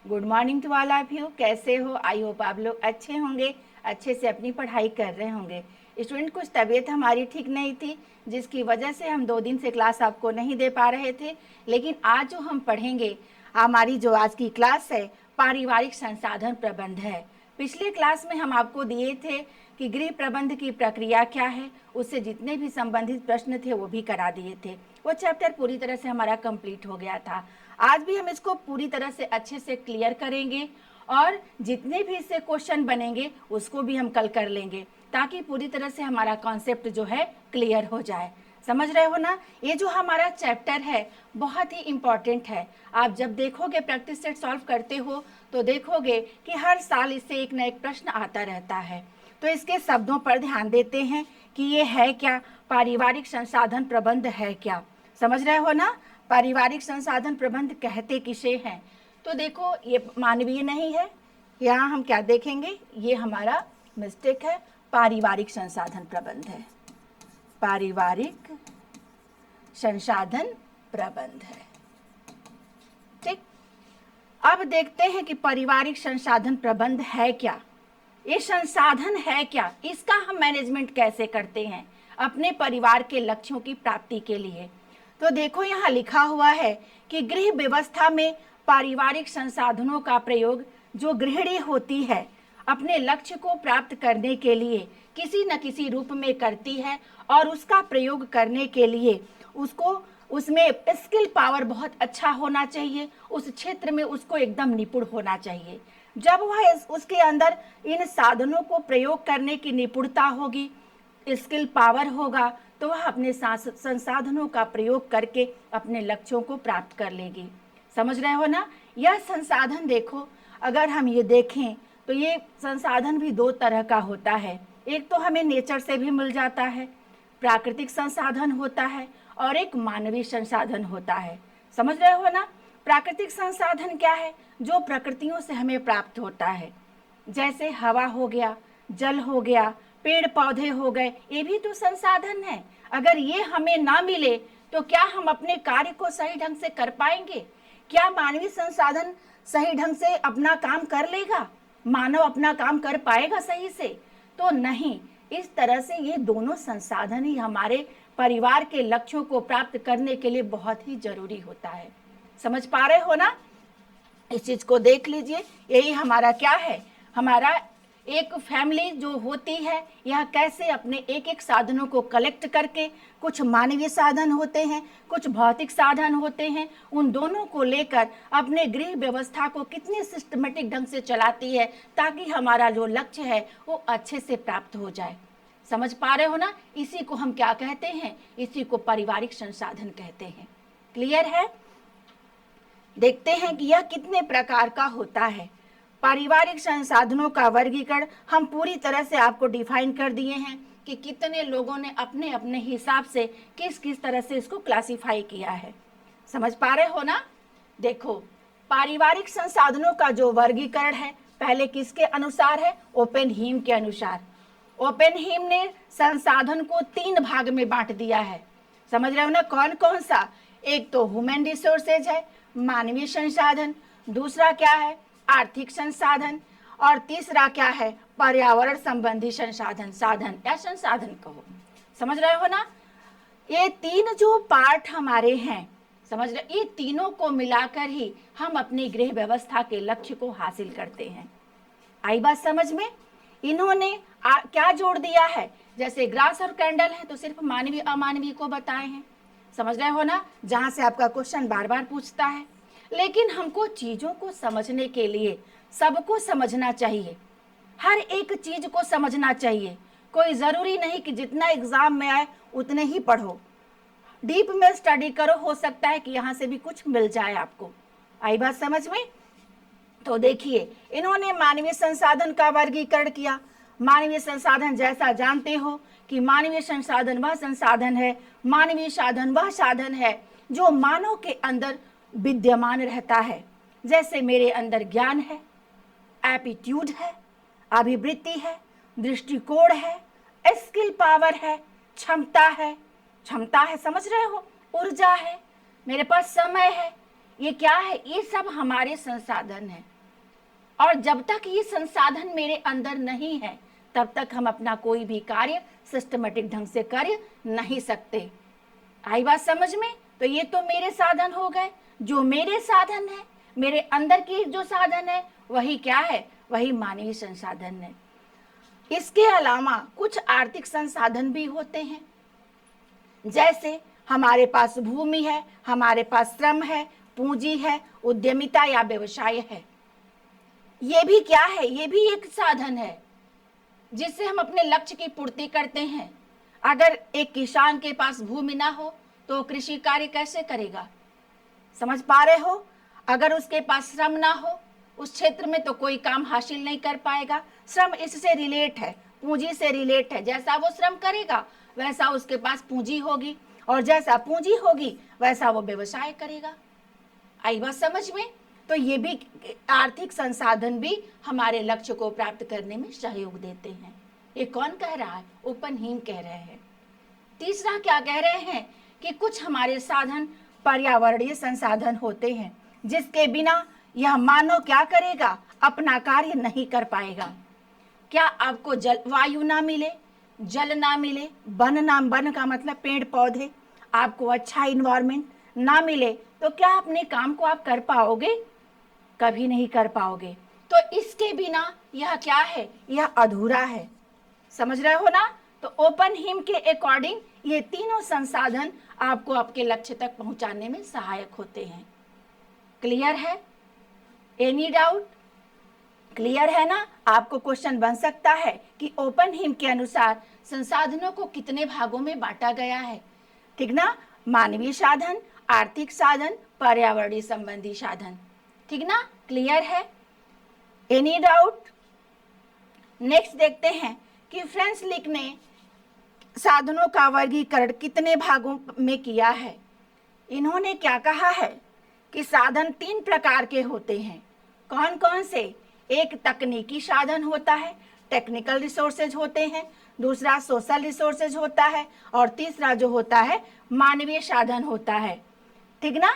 Good morning to all of you. कैसे हो? I hope आप लोग अच्छे होंगे, अच्छे से अपनी पढ़ाई कर रहे होंगे। स्टूडेंट, कुछ तबीयत हमारी ठीक नहीं थी, जिसकी वजह से हम 2 दिन से क्लास आपको नहीं दे पा रहे थे। लेकिन आज जो हम पढ़ेंगे, हमारी जो आज की क्लास है पारिवारिक संसाधन प्रबंध है। पिछले क्लास में हम आपको दिए थे कि गृह प्रबंध की प्रक्रिया क्या है, उससे जितने भी संबंधित प्रश्न थे वो भी करा दिए थे। वो चैप्टर पूरी तरह से हमारा कंप्लीट हो गया था। आज भी हम इसको पूरी तरह से अच्छे से क्लियर करेंगे और जितने भी इससे क्वेश्चन बनेंगे उसको भी हम कल कर लेंगे, ताकि पूरी तरह से हमारा कॉन्सेप्ट जो है क्लियर हो जाए। समझ रहे हो ना? ये जो हमारा चैप्टर है बहुत ही इम्पॉर्टेंट है। आप जब देखोगे, प्रैक्टिस सेट सॉल्व करते हो तो देखोगे कि हर साल इससे एक न एक प्रश्न आता रहता है। तो इसके शब्दों पर ध्यान देते हैं कि ये है क्या, पारिवारिक संसाधन प्रबंध है क्या। समझ रहे हो ना? पारिवारिक संसाधन प्रबंध कहते किसे हैं? तो देखो, ये मानवीय नहीं है। यहाँ हम क्या देखेंगे, ये हमारा मिस्टेक है। पारिवारिक संसाधन प्रबंध है, पारिवारिक संसाधन प्रबंध है। ठीक, अब देखते हैं कि पारिवारिक संसाधन प्रबंध है क्या, ये संसाधन है क्या, इसका हम मैनेजमेंट कैसे करते हैं अपने परिवार के लक्ष्यों की प्राप्ति के लिए। तो देखो, यहाँ लिखा हुआ है कि गृह व्यवस्था में पारिवारिक संसाधनों का प्रयोग जो गृहिणी होती है अपने लक्ष्य को प्राप्त करने के लिए किसी न किसी रूप में करती है, और उसका प्रयोग करने के लिए उसको उसमें स्किल पावर बहुत अच्छा होना चाहिए, उस क्षेत्र में उसको एकदम निपुण होना चाहिए। जब वह उसके अंदर इन साधनों को प्रयोग करने की निपुणता होगी, स्किल पावर होगा, तो वह अपने संसाधनों का प्रयोग करके अपने लक्ष्यों को प्राप्त कर लेगी। समझ रहे हो ना? यह संसाधन देखो, अगर हम ये देखें तो ये संसाधन भी 2 तरह का होता है। एक तो हमें नेचर से भी मिल जाता है, प्राकृतिक संसाधन होता है, और एक मानवीय संसाधन होता है। समझ रहे हो ना? प्राकृतिक संसाधन क्या है? जो प्रकृतियों से हमें प्राप्त होता है, जैसे हवा हो गया, जल हो गया, पेड़ पौधे हो गए, ये भी तो संसाधन है। अगर ये हमें ना मिले तो क्या हम अपने कार्य को सही ढंग से कर पाएंगे? क्या मानवीय संसाधन सही ढंग से अपना काम कर लेगा? मानव अपना काम कर पाएगा सही से? तो नहीं। इस तरह से ये दोनों संसाधन ही हमारे परिवार के लक्ष्यों को प्राप्त करने के लिए बहुत ही जरूरी होता है। समझ पा रहे हो ना? इस चीज को देख लीजिए, यही हमारा क्या है, हमारा एक फैमिली जो होती है, यह कैसे अपने एक एक साधनों को कलेक्ट करके, कुछ मानवीय साधन होते हैं, कुछ भौतिक साधन होते हैं, उन दोनों को लेकर अपने गृह व्यवस्था को कितने सिस्टमेटिक ढंग से चलाती है, ताकि हमारा जो लक्ष्य है वो अच्छे से प्राप्त हो जाए। समझ पा रहे हो ना? इसी को हम क्या कहते हैं? इसी को पारिवारिक संसाधन कहते हैं। क्लियर है? देखते हैं कि यह कितने प्रकार का होता है। पारिवारिक संसाधनों का वर्गीकरण हम पूरी तरह से आपको डिफाइन कर दिए हैं कि कितने लोगों ने अपने अपने हिसाब से किस किस तरह से इसको क्लासिफाई किया है। समझ पा रहे हो ना? देखो, पारिवारिक संसाधनों का जो वर्गीकरण है, पहले किसके अनुसार है? ओपेनहीम के अनुसार। ओपेनहीम ने संसाधन को 3 भाग में बांट दिया है। समझ रहे हो ना? कौन कौन सा? एक तो ह्यूमन रिसोर्सेज है, मानवीय संसाधन। दूसरा क्या है? आर्थिक संसाधन। और तीसरा क्या है? पर्यावरण संबंधी संसाधन, साधन या संसाधन कहो। समझ रहे हो ना? ये 3 जो पार्ट हमारे हैं, समझ रहे, ये तीनों को मिलाकर ही हम अपनी गृह व्यवस्था के लक्ष्य को हासिल करते हैं। आई बात समझ में? इन्होंने क्या जोड़ दिया है? जैसे ग्रास और कैंडल है तो सिर्फ मानवीय अमानवीय को बताए हैं। समझ रहे हो ना? जहां से आपका क्वेश्चन बार बार पूछता है। लेकिन हमको चीजों को समझने के लिए सबको समझना चाहिए, हर एक चीज को समझना चाहिए। कोई जरूरी नहीं कि जितना एग्जाम में आए उतने ही पढ़ो, डीप में स्टडी करो, हो सकता है कि यहाँ से भी कुछ मिल जाए आपको। आई बात समझ में? तो देखिए, इन्होंने मानवीय संसाधन का वर्गीकरण किया। मानवीय संसाधन जैसा जानते हो कि मानवीय संसाधन वह संसाधन है, मानवीय साधन वह साधन है जो मानव के अंदर विद्यमान रहता है। जैसे मेरे अंदर ज्ञान है, एप्टीट्यूड है, अभिवृत्ति है, दृष्टिकोण है, स्किल पावर है, क्षमता है, समझ रहे हो, ऊर्जा है, मेरे पास समय है, ये क्या है? ये सब हमारे संसाधन है, और जब तक ये संसाधन मेरे अंदर नहीं है तब तक हम अपना कोई भी कार्य सिस्टमेटिक ढंग से कर नहीं सकते। आई बात समझ में? तो ये तो मेरे साधन हो गए। जो मेरे साधन है, मेरे अंदर की जो साधन है, वही क्या है? वही मानवीय संसाधन है। इसके अलावा कुछ आर्थिक संसाधन भी होते हैं, जैसे हमारे पास भूमि है, हमारे पास श्रम है, पूंजी है, उद्यमिता या व्यवसाय है। ये भी क्या है? ये भी एक साधन है जिससे हम अपने लक्ष्य की पूर्ति करते हैं। अगर एक किसान के पास भूमि ना हो तो कृषि कार्य कैसे करेगा? समझ पा रहे हो? अगर उसके पास श्रम ना हो उस क्षेत्र में तो कोई काम हासिल नहीं कर पाएगा। श्रम इससे रिलेट है, पूंजी से रिलेट है। जैसा वो श्रम करेगा वैसा उसके पास पूंजी होगी, और जैसा पूंजी होगी वैसा वो व्यवसाय करेगा। आई बात समझ में? तो ये भी आर्थिक संसाधन भी हमारे लक्ष्य को प्राप्त करने में सहयोग देते हैं। ये कौन कह रहा है? ओपनहीम कह रहे हैं। तीसरा क्या कह रहे हैं कि कुछ हमारे साधन पर्यावरणीय संसाधन होते हैं जिसके बिना यह मानव क्या करेगा? अपना कार्य नहीं कर पाएगा। क्या आपको जल वायु ना मिले, जल ना मिले, वन का मतलब पेड़ पौधे, आपको अच्छा इन्वायरमेंट ना मिले तो क्या अपने काम को आप कर पाओगे? कभी नहीं कर पाओगे। तो इसके बिना यह क्या है? यह अधूरा है। समझ रहे हो ना? तो ओपनहीम के अकॉर्डिंग ये तीनों संसाधन आपको आपके लक्ष्य तक पहुंचाने में सहायक होते हैं। क्लियर है? Any doubt? क्लियर है ना? आपको क्वेश्चन बन सकता है कि ओपनहीम के अनुसार संसाधनों को कितने भागों में बांटा गया है, ठीक ना? मानवीय साधन, आर्थिक साधन, पर्यावरणीय संबंधी साधन, ठीक ना? क्लियर है? Any doubt? नेक्स्ट देखते हैं कि फ्रेंच लिक ने साधनों का वर्गीकरण कितने भागों में किया है। इन्होंने क्या कहा है कि साधन 3 प्रकार के होते हैं। कौन कौन से? एक तकनीकी साधन होता है, टेक्निकल रिसोर्सेज होते हैं, दूसरा सोशल रिसोर्सेज होता है, और तीसरा जो होता है मानवीय साधन होता है, ठीक ना?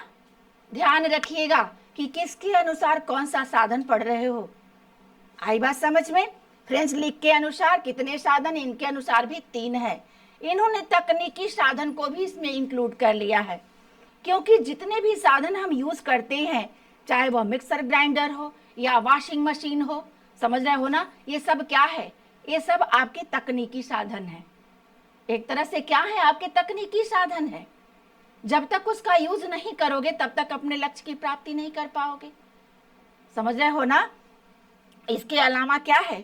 ध्यान रखिएगा कि किसके अनुसार कौन सा साधन पढ़ रहे हो। आई बात समझ में? फ्रेंच लिक के अनुसार कितने साधन? इनके अनुसार भी 3 है। इन्होंने तकनीकी साधन को भी इसमें इंक्लूड कर लिया है, क्योंकि जितने भी साधन हम यूज करते हैं, चाहे वह मिक्सर ग्राइंडर हो या वॉशिंग मशीन हो, समझ रहे हो ना? ये सब क्या है? ये सब आपके तकनीकी साधन है। एक तरह से क्या है? आपके तकनीकी साधन है। जब तक उसका यूज नहीं करोगे तब तक अपने लक्ष्य की प्राप्ति नहीं कर पाओगे। समझ रहे हो ना? इसके अलावा क्या है?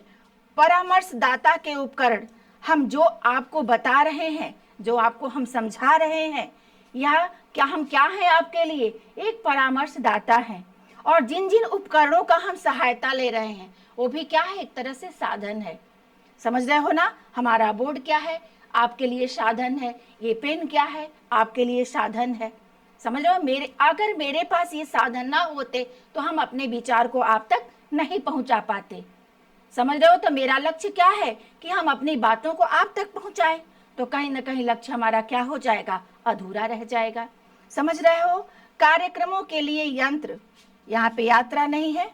परामर्शदाता के उपकरण। हम जो आपको बता रहे हैं, जो आपको हम समझा रहे हैं, या क्या हम क्या है आपके लिए? एक परामर्शदाता है। और जिन जिन उपकरणों का हम सहायता ले रहे हैं वो भी क्या है? एक तरह से साधन है। समझ रहे हो ना? हमारा बोर्ड क्या है? आपके लिए साधन है। ये पेन क्या है? आपके लिए साधन है। समझ रहे हो? अगर मेरे पास ये साधन ना होते तो हम अपने विचार को आप तक नहीं पहुंचा पाते। समझ रहे हो? तो मेरा लक्ष्य क्या है कि हम अपनी बातों को आप तक पहुंचाएं। तो कहीं ना कहीं लक्ष्य हमारा क्या हो जाएगा? अधूरा रह जाएगा। समझ रहे हो? कार्यक्रमों के लिए यंत्र, यहाँ पे यात्रा नहीं है,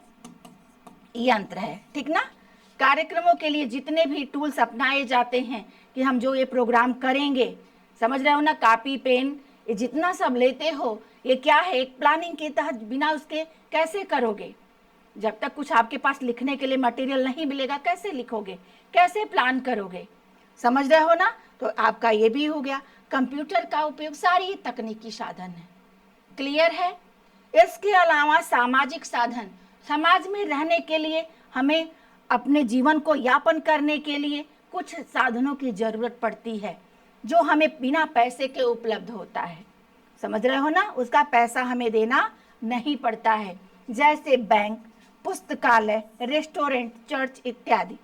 यंत्र है, ठीक ना? कार्यक्रमों के लिए जितने भी टूल्स अपनाए जाते हैं कि हम जो ये प्रोग्राम करेंगे, समझ रहे हो ना? कॉपी पेन ये जितना सब लेते हो, ये क्या है? एक प्लानिंग के तहत, बिना उसके कैसे करोगे? जब तक कुछ आपके पास लिखने के लिए मटेरियल नहीं मिलेगा कैसे लिखोगे? कैसे प्लान करोगे? समझ रहे हो ना? तो आपका ये भी हो गया। कंप्यूटर का उपयोग, सारी तकनीकी साधन है। क्लियर है? इसके अलावा सामाजिक साधन, समाज में रहने के लिए, हमें अपने जीवन को यापन करने के लिए कुछ साधनों की जरूरत पड़ती है जो हमें बिना पैसे के उपलब्ध होता है। समझ रहे हो ना? उसका पैसा हमें देना नहीं पड़ता है, जैसे बैंक, पुस्तकालय, रेस्टोरेंट, चर्च इत्यादि।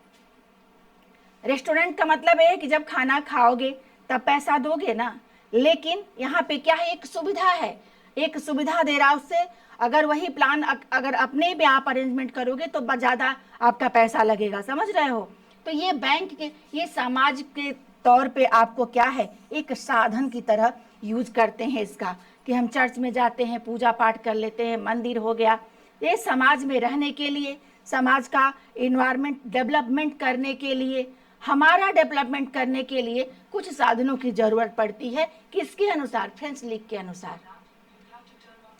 रेस्टोरेंट का मतलब है कि जब खाना खाओगे तब पैसा दोगे ना, लेकिन यहाँ पे क्या है? एक सुविधा है, एक सुविधा दे रहा है। उससे अगर वही प्लान अगर अपने भी आप अरेंजमेंट करोगे तो ज़्यादा आपका पैसा लगेगा। समझ रहे हो? तो ये बैंक के, ये समाज के तौर पे आपको क्या है? एक साधन की तरह यूज करते हैं इसका, कि हम चर्च में जाते हैं, पूजा पाठ कर लेते हैं, मंदिर हो गया। ये समाज में रहने के लिए, समाज का इन्वायरमेंट डेवलपमेंट करने के लिए, हमारा डेवलपमेंट करने के लिए कुछ साधनों की जरूरत पड़ती है। किसके अनुसार? फ्रेंड्स लीग के अनुसार।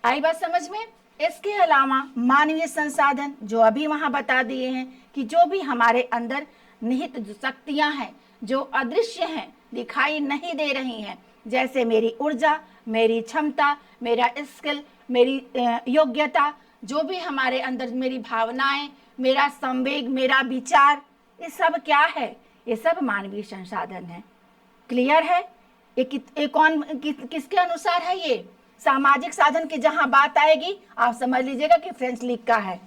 आई बात समझ में? इसके अलावा मानवीय संसाधन जो अभी वहां बता दिए हैं कि जो भी हमारे अंदर निहित जो शक्तियां हैं, जो अदृश्य हैं, दिखाई नहीं दे रही हैं, जैसे मेरी ऊर्जा, मेरी क्षमता, मेरा स्किल, मेरी योग्यता, जो भी हमारे अंदर, मेरी भावनाएं, मेरा संवेग, मेरा विचार, ये सब क्या है? ये सब मानवीय संसाधन है। क्लियर है? ये कौन किसके अनुसार है? ये सामाजिक साधन की जहां बात आएगी आप समझ लीजिएगा कि फ्रेंच लीग का है,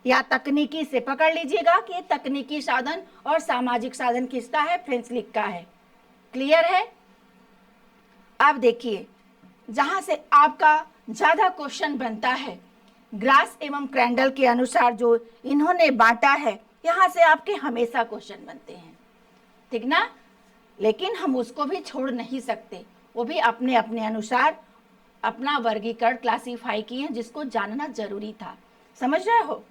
या तकनीकी से पकड़ लीजिएगा कि तकनीकी साधन और सामाजिक साधन किसका है? फ्रेंच लीग का है। क्लियर है? अब देखिए, जहां से आपका ज्यादा क्वेश्चन बनता है, ग्रास एवं क्रैंडल के अनुसार जो इन्होंने बांटा है, यहां से आपके हमेशा क्वेश्चन बनते हैं, ठीक ना? लेकिन हम उसको भी छोड़ नहीं सकते, वो भी अपने अपने अनुसार अपना वर्गीकरण क्लासीफाई किए, जिसको जानना जरूरी था। समझ रहे हो?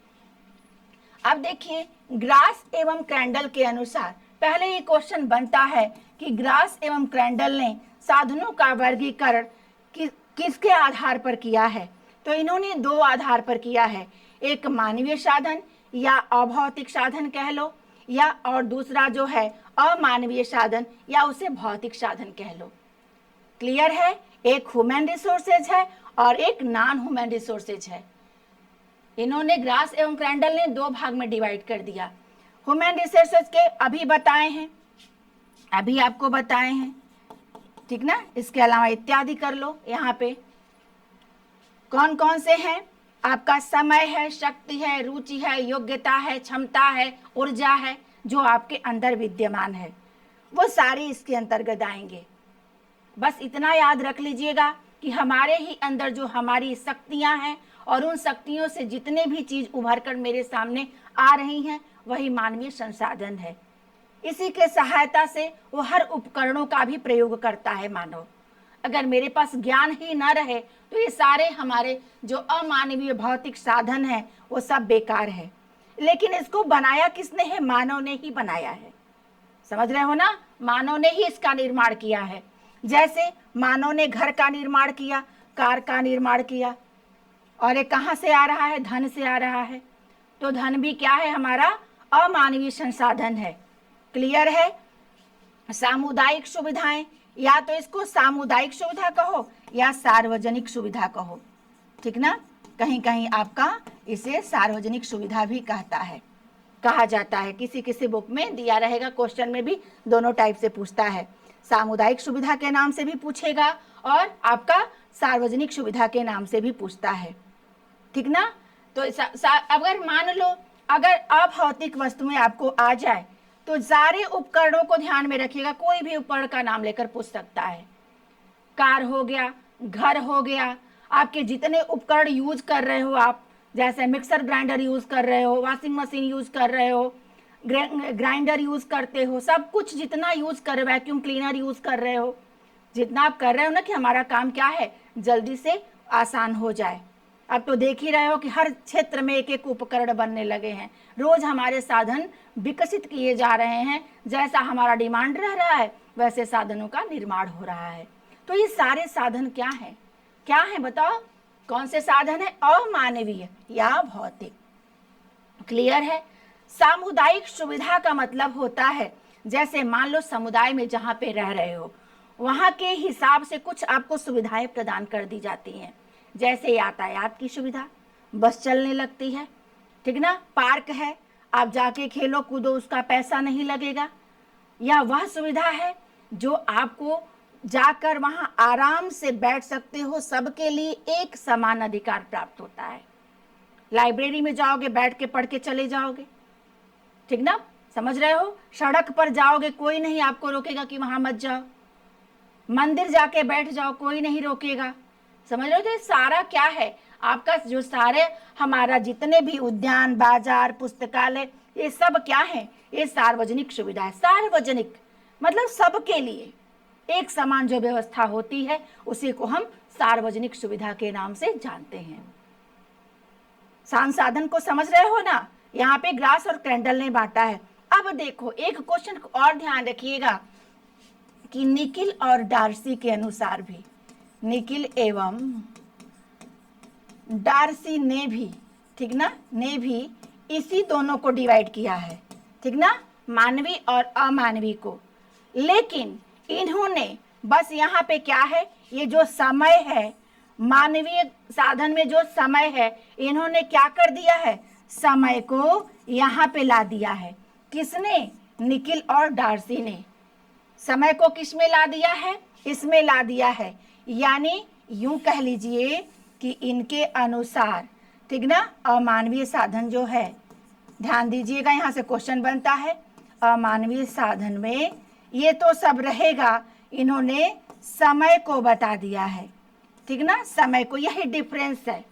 अब देखिए, ग्रास एवं क्रैंडल के अनुसार पहले ये क्वेश्चन बनता है कि ग्रास एवं क्रैंडल ने साधनों का वर्गीकरण किसके आधार पर किया है? तो इन्होंने दो आधार पर किया है, एक मानवीय साधन या अभौतिक साधन कह लो, या और दूसरा जो है अमानवीय साधन या उसे भौतिक साधन कह लो। क्लियर है? एक ह्यूमन रिसोर्सेज है और एक नॉन ह्यूमन रिसोर्सेज है। इन्होंने ग्रास एवं क्रैंडल ने दो भाग में डिवाइड कर दिया। ह्यूमन रिसोर्सेज के अभी बताए हैं, अभी आपको बताए हैं, ठीक ना? इसके अलावा इत्यादि कर लो। यहाँ पे कौन कौन से हैं? आपका समय है, शक्ति है, रुचि है, योग्यता है, क्षमता है, ऊर्जा है, जो आपके अंदर विद्यमान है, वो सारी इसके अंतर्गत आएंगे। बस इतना याद रख लीजिएगा कि हमारे ही अंदर जो हमारी शक्तियां हैं और उन शक्तियों से जितने भी चीज उभर कर मेरे सामने आ रही हैं, वही मानवीय संसाधन है। इसी के सहायता से वो हर उपकरणों का भी प्रयोग करता है मानव। अगर मेरे पास ज्ञान ही न रहे तो ये सारे हमारे जो अमानवीय भौतिक साधन हैं वो सब बेकार है। लेकिन इसको बनाया किसने है? मानव ने ही बनाया है। समझ रहे हो ना? मानव ने ही इसका निर्माण किया है। जैसे मानव ने घर का निर्माण किया, कार का निर्माण किया, और ये कहाँ से आ रहा है? धन से आ रहा है। तो धन भी क्या है? हमारा अमानवीय संसाधन है। क्लियर है? सामुदायिक सुविधाएं, या तो इसको सामुदायिक सुविधा कहो या सार्वजनिक सुविधा कहो, ठीक ना? कहीं कहीं आपका इसे सार्वजनिक सुविधा भी कहा जाता है। किसी किसी बुक में दिया रहेगा, क्वेश्चन में भी दोनों टाइप से पूछता है। सामुदायिक सुविधा के नाम से भी पूछेगा और आपका सार्वजनिक सुविधा के नाम से भी पूछता है, ठीक ना? तो अगर मान लो अगर अभौतिक वस्तुएं आपको आ जाए तो सारे उपकरणों को ध्यान में रखिएगा, कोई भी उपकरण का नाम लेकर पूछ सकता है। कार हो गया, घर हो गया, आपके जितने उपकरण यूज कर रहे हो आप, जैसे मिक्सर ग्राइंडर यूज कर रहे हो, वॉशिंग मशीन यूज कर रहे हो, ग्राइंडर यूज करते हो, सब कुछ जितना यूज कर रहे हो, वैक्यूम क्लीनर यूज कर रहे हो, जितना आप कर रहे हो ना कि हमारा काम क्या है, जल्दी से आसान हो जाए। अब तो देख ही रहे हो कि हर क्षेत्र में एक एक उपकरण बनने लगे हैं। रोज हमारे साधन विकसित किए जा रहे हैं, जैसा हमारा डिमांड रह रहा है वैसे साधनों का निर्माण हो रहा है। तो ये सारे साधन क्या है? क्या है बताओ? कौन से साधन है? अमानवीय या भौतिक। क्लियर है? सामुदायिक सुविधा का मतलब होता है, जैसे मान लो समुदाय में जहाँ पे रह रहे हो वहाँ के हिसाब से कुछ आपको सुविधाएं प्रदान कर दी जाती हैं। जैसे यातायात की सुविधा, बस चलने लगती है, ठीक ना? पार्क है, आप जाके खेलो कूदो, उसका पैसा नहीं लगेगा। या वह सुविधा है जो आपको जाकर वहां आराम से बैठ सकते हो, सबके लिए एक समान अधिकार प्राप्त होता है। लाइब्रेरी में जाओगे, बैठ के पढ़ के चले जाओगे, ठीक ना? समझ रहे हो? सड़क पर जाओगे, कोई नहीं आपको रोकेगा कि वहां मत जाओ। मंदिर जाके बैठ जाओ, कोई नहीं रोकेगा। समझ रहे हो? तो सारा क्या है आपका, जो सारे हमारा जितने भी उद्यान, बाजार, पुस्तकालय, ये सब क्या है? ये सार्वजनिक सुविधा है। सार्वजनिक मतलब सबके लिए एक समान जो व्यवस्था होती है उसी को हम सार्वजनिक सुविधा के नाम से जानते हैं। संसाधन को समझ रहे हो ना, यहाँ पे ग्रास और कैंडल ने बांटा है। अब देखो एक क्वेश्चन और ध्यान रखिएगा कि निकिल और डार्सी के अनुसार भी, निकिल एवं डार्सी ने भी, ठीक ना, ने भी इसी दोनों को डिवाइड किया है, ठीक ना, मानवीय और अमानवीय को। लेकिन इन्होंने बस यहाँ पे क्या है, ये जो समय है, मानवीय साधन में जो समय है, इन्होंने क्या कर दिया है, समय को यहाँ पे ला दिया है। किसने, निकिल और डार्सी ने समय को किस में ला दिया है, इसमें ला दिया है। यानी यूं कह लीजिए कि इनके अनुसार, ठीक ना, अमानवीय साधन जो है, ध्यान दीजिएगा यहाँ से क्वेश्चन बनता है, अमानवीय साधन में ये तो सब रहेगा, इन्होंने समय को बता दिया है, ठीक ना, समय को, यही डिफरेंस है।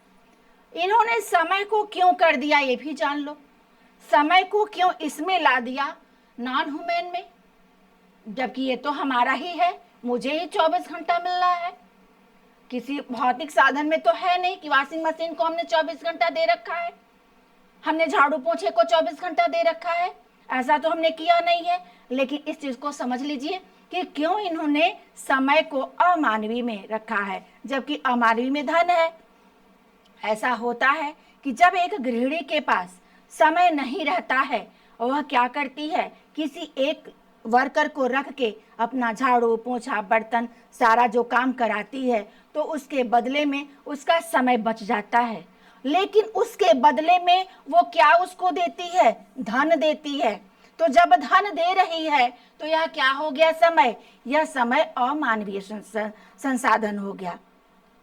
इन्होंने समय को क्यों कर दिया ये भी जान लो, समय को क्यों इसमें ला दिया नॉन ह्यूमन में, जबकि ये तो हमारा ही है, मुझे ही 24 घंटा मिल रहा है। किसी भौतिक साधन में तो है नहीं कि वॉशिंग मशीन को हमने 24 घंटा दे रखा है, हमने झाड़ू पोछे को 24 घंटा दे रखा है, ऐसा तो हमने किया नहीं है। लेकिन इस चीज को समझ लीजिए कि क्यों इन्होंने समय को अमानवीय में रखा है, जबकि अमानवीय में धन है। ऐसा होता है कि जब एक गृहिणी के पास समय नहीं रहता है, वह क्या करती है, किसी एक वर्कर को रख के अपना झाड़ू पोछा बर्तन सारा जो काम कराती है, तो उसके बदले में उसका समय बच जाता है। लेकिन उसके बदले में वो क्या उसको देती है, धन देती है। तो जब धन दे रही है तो यह क्या हो गया, समय, यह समय अमानवीय संसाधन हो गया,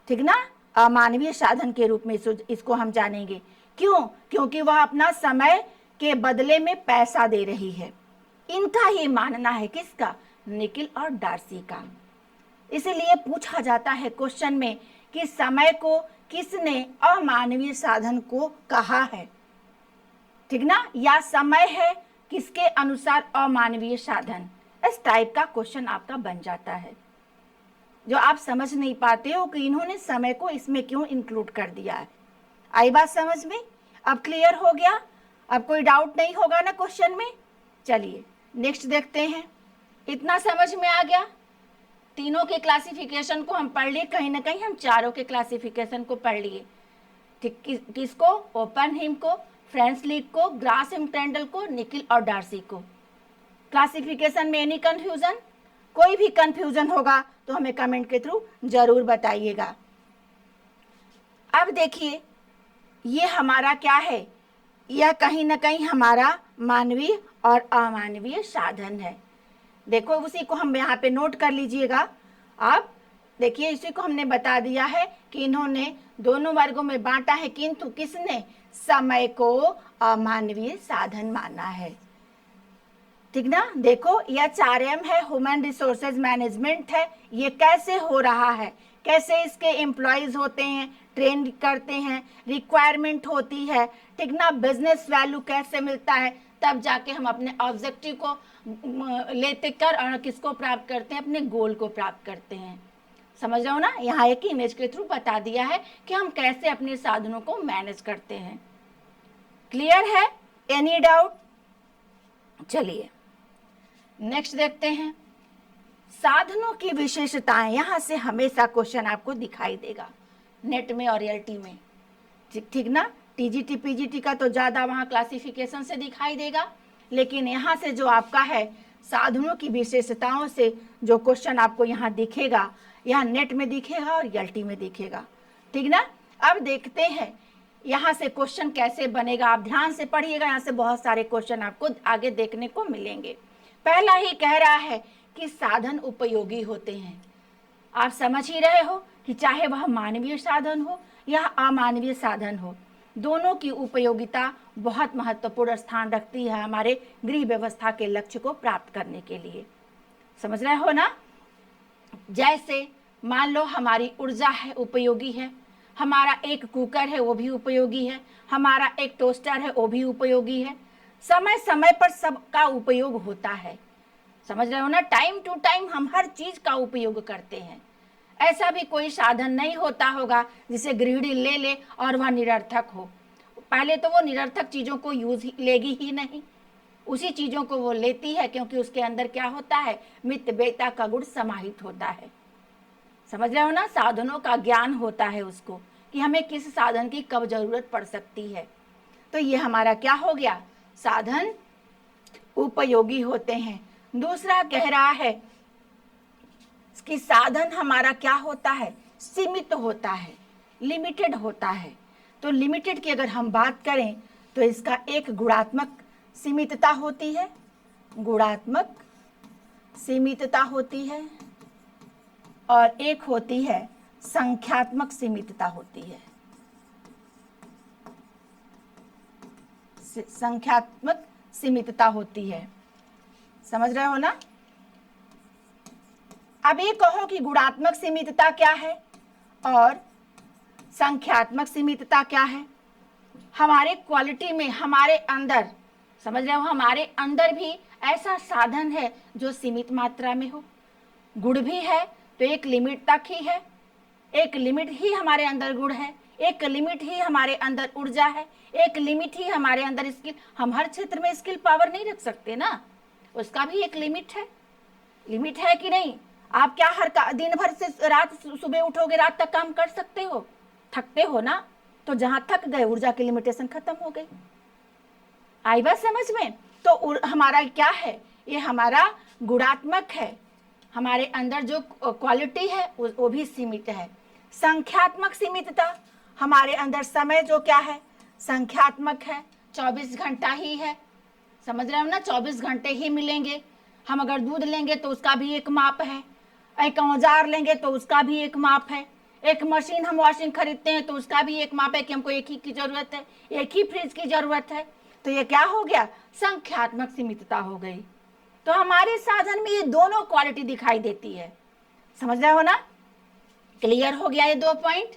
ठीक ना, अमानवीय साधन के रूप में इसको हम जानेंगे। क्यों, क्योंकि वह अपना समय के बदले में पैसा दे रही है। इनका ये मानना है, किसका, निकिल और डार्सी का। इसीलिए पूछा जाता है क्वेश्चन में कि समय को किसने अमानवीय साधन को कहा है, ठीक ना, या समय है किसके अनुसार अमानवीय साधन। इस टाइप का क्वेश्चन आपका बन जाता है, जो आप समझ नहीं पाते हो कि इन्होंने समय को इसमें क्यों इंक्लूड कर दिया है। आई बात समझ में, अब क्लियर हो गया, अब कोई डाउट नहीं होगा ना क्वेश्चन में। चलिए नेक्स्ट देखते हैं। इतना समझ में आ गया, तीनों के क्लासिफिकेशन को हम पढ़ लिए, कहीं ना कहीं हम चारों के क्लासिफिकेशन को पढ़ लिए, ठीक, किसको, ओपन हिम को, फ्रेंच लीग को, ग्रास हिम कैंडल को, निकिल और डार्सी को। क्लासिफिकेशन में एनी कंफ्यूजन, कोई भी कंफ्यूजन होगा तो हमें कमेंट के थ्रू जरूर बताइएगा। अब देखिए ये हमारा क्या है, यह कहीं ना कहीं हमारा मानवीय और अमानवीय साधन है। देखो उसी को हम यहाँ पे नोट कर लीजिएगा। आप देखिए इसी को हमने बता दिया है कि इन्होंने दोनों वर्गों में बांटा है, किंतु किसने, समय को अमानवीय साधन माना है, ठीक ना। देखो यह 4M है, ह्यूमन रिसोर्सेज मैनेजमेंट है। ये कैसे हो रहा है, कैसे इसके एम्प्लॉयज होते हैं, ट्रेन करते हैं, रिक्वायरमेंट होती है, ठीक ना, बिजनेस वैल्यू कैसे मिलता है, तब जाके हम अपने ऑब्जेक्टिव को लेते कर और किसको प्राप्त करते हैं, अपने गोल को प्राप्त करते हैं। समझ रहे हो ना, यहाँ एक इमेज के थ्रू बता दिया है कि हम कैसे अपने साधनों को मैनेज करते हैं। क्लियर है, एनी डाउट। चलिए नेक्स्ट देखते हैं, साधनों की विशेषताएं। यहां से हमेशा क्वेश्चन आपको दिखाई देगा नेट में और रियलिटी में, ठीक ना। टीजीटी पीजीटी का तो ज्यादा वहां क्लासिफिकेशन से दिखाई देगा, लेकिन यहाँ से जो आपका है साधनों की विशेषताओं से जो क्वेश्चन आपको यहाँ दिखेगा, यहाँ नेट में दिखेगा और रियलिटी में दिखेगा, ठीक ना। अब देखते हैं यहाँ से क्वेश्चन कैसे बनेगा, आप ध्यान से पढ़िएगा, यहाँ से बहुत सारे क्वेश्चन आपको आगे देखने को मिलेंगे। पहला ही कह रहा है कि साधन उपयोगी होते हैं। आप समझ ही रहे हो कि चाहे वह मानवीय साधन हो या अमानवीय साधन हो, दोनों की उपयोगिता बहुत महत्वपूर्ण स्थान रखती है हमारे गृह व्यवस्था के लक्ष्य को प्राप्त करने के लिए। समझ रहे हो ना। जैसे मान लो हमारी ऊर्जा है, उपयोगी है, हमारा एक कुकर है वो भी उपयोगी है, हमारा एक टोस्टर है वो भी उपयोगी है। समय समय पर सबका उपयोग होता है, समझ रहे हो ना। टाइम टू टाइम हम हर चीज का उपयोग करते हैं। ऐसा भी कोई साधन नहीं होता होगा जिसे गृहिणी ले ले और वह निरर्थक हो। पहले तो वो निरर्थक चीज़ों को यूज लेगी ही नहीं, उसी चीज़ों को वो लेती है क्योंकि उसके अंदर क्या होता है, मितव्ययिता का गुण समाहित होता है। समझ रहे हो ना, साधनों का ज्ञान होता है उसको कि हमें किस साधन की कब जरूरत पड़ सकती है। तो ये हमारा क्या हो गया, साधन उपयोगी होते हैं। दूसरा कह रहा है कि साधन हमारा क्या होता है, सीमित होता है, लिमिटेड होता है। तो लिमिटेड की अगर हम बात करें तो इसका एक गुणात्मक सीमितता होती है, गुणात्मक सीमितता होती है, और एक होती है संख्यात्मक सीमितता होती है। संख्यात्मक सीमितता होती है, समझ रहे हो ना। अब ये कहो कि गुणात्मक सीमितता क्या है और संख्यात्मक सीमितता क्या है। हमारे क्वालिटी में, हमारे अंदर, समझ रहे हो, हमारे अंदर भी ऐसा साधन है जो सीमित मात्रा में हो। गुण भी है तो एक लिमिट तक ही है, एक लिमिट ही हमारे अंदर गुण है, एक लिमिट ही हमारे अंदर ऊर्जा है, एक लिमिट ही हमारे अंदर स्किल। हम हर क्षेत्र में स्किल पावर नहीं रख सकते ना, उसका भी एक लिमिट है। लिमिट है कि नहीं। आप क्या हर दिन भर से रात सुबह उठोगे रात तक काम कर सकते हो, थकते हो ना। तो जहां थक गए ऊर्जा की लिमिटेशन खत्म हो गई। आई बात समझ में। तो हमारा क्या है, ये हमारा गुणात्मक है, हमारे अंदर जो क्वालिटी है वो भी सीमित है। संख्यात्मक सीमितता, हमारे अंदर समय जो क्या है, संख्यात्मक है, 24 घंटा ही है। समझ रहे हो ना, 24 घंटे ही मिलेंगे। हम अगर दूध लेंगे तो उसका भी एक माप है, एक औजार लेंगे तो उसका भी एक माप है, एक मशीन हम वॉशिंग खरीदते हैं तो उसका भी एक माप है कि हमको एक ही की जरूरत है, एक ही फ्रिज की जरूरत है। तो ये क्या हो गया, संख्यात्मक सीमितता हो गई। तो हमारे साधन में ये दोनों क्वालिटी दिखाई देती है। समझ रहे हो ना, क्लियर हो गया ये दो पॉइंट,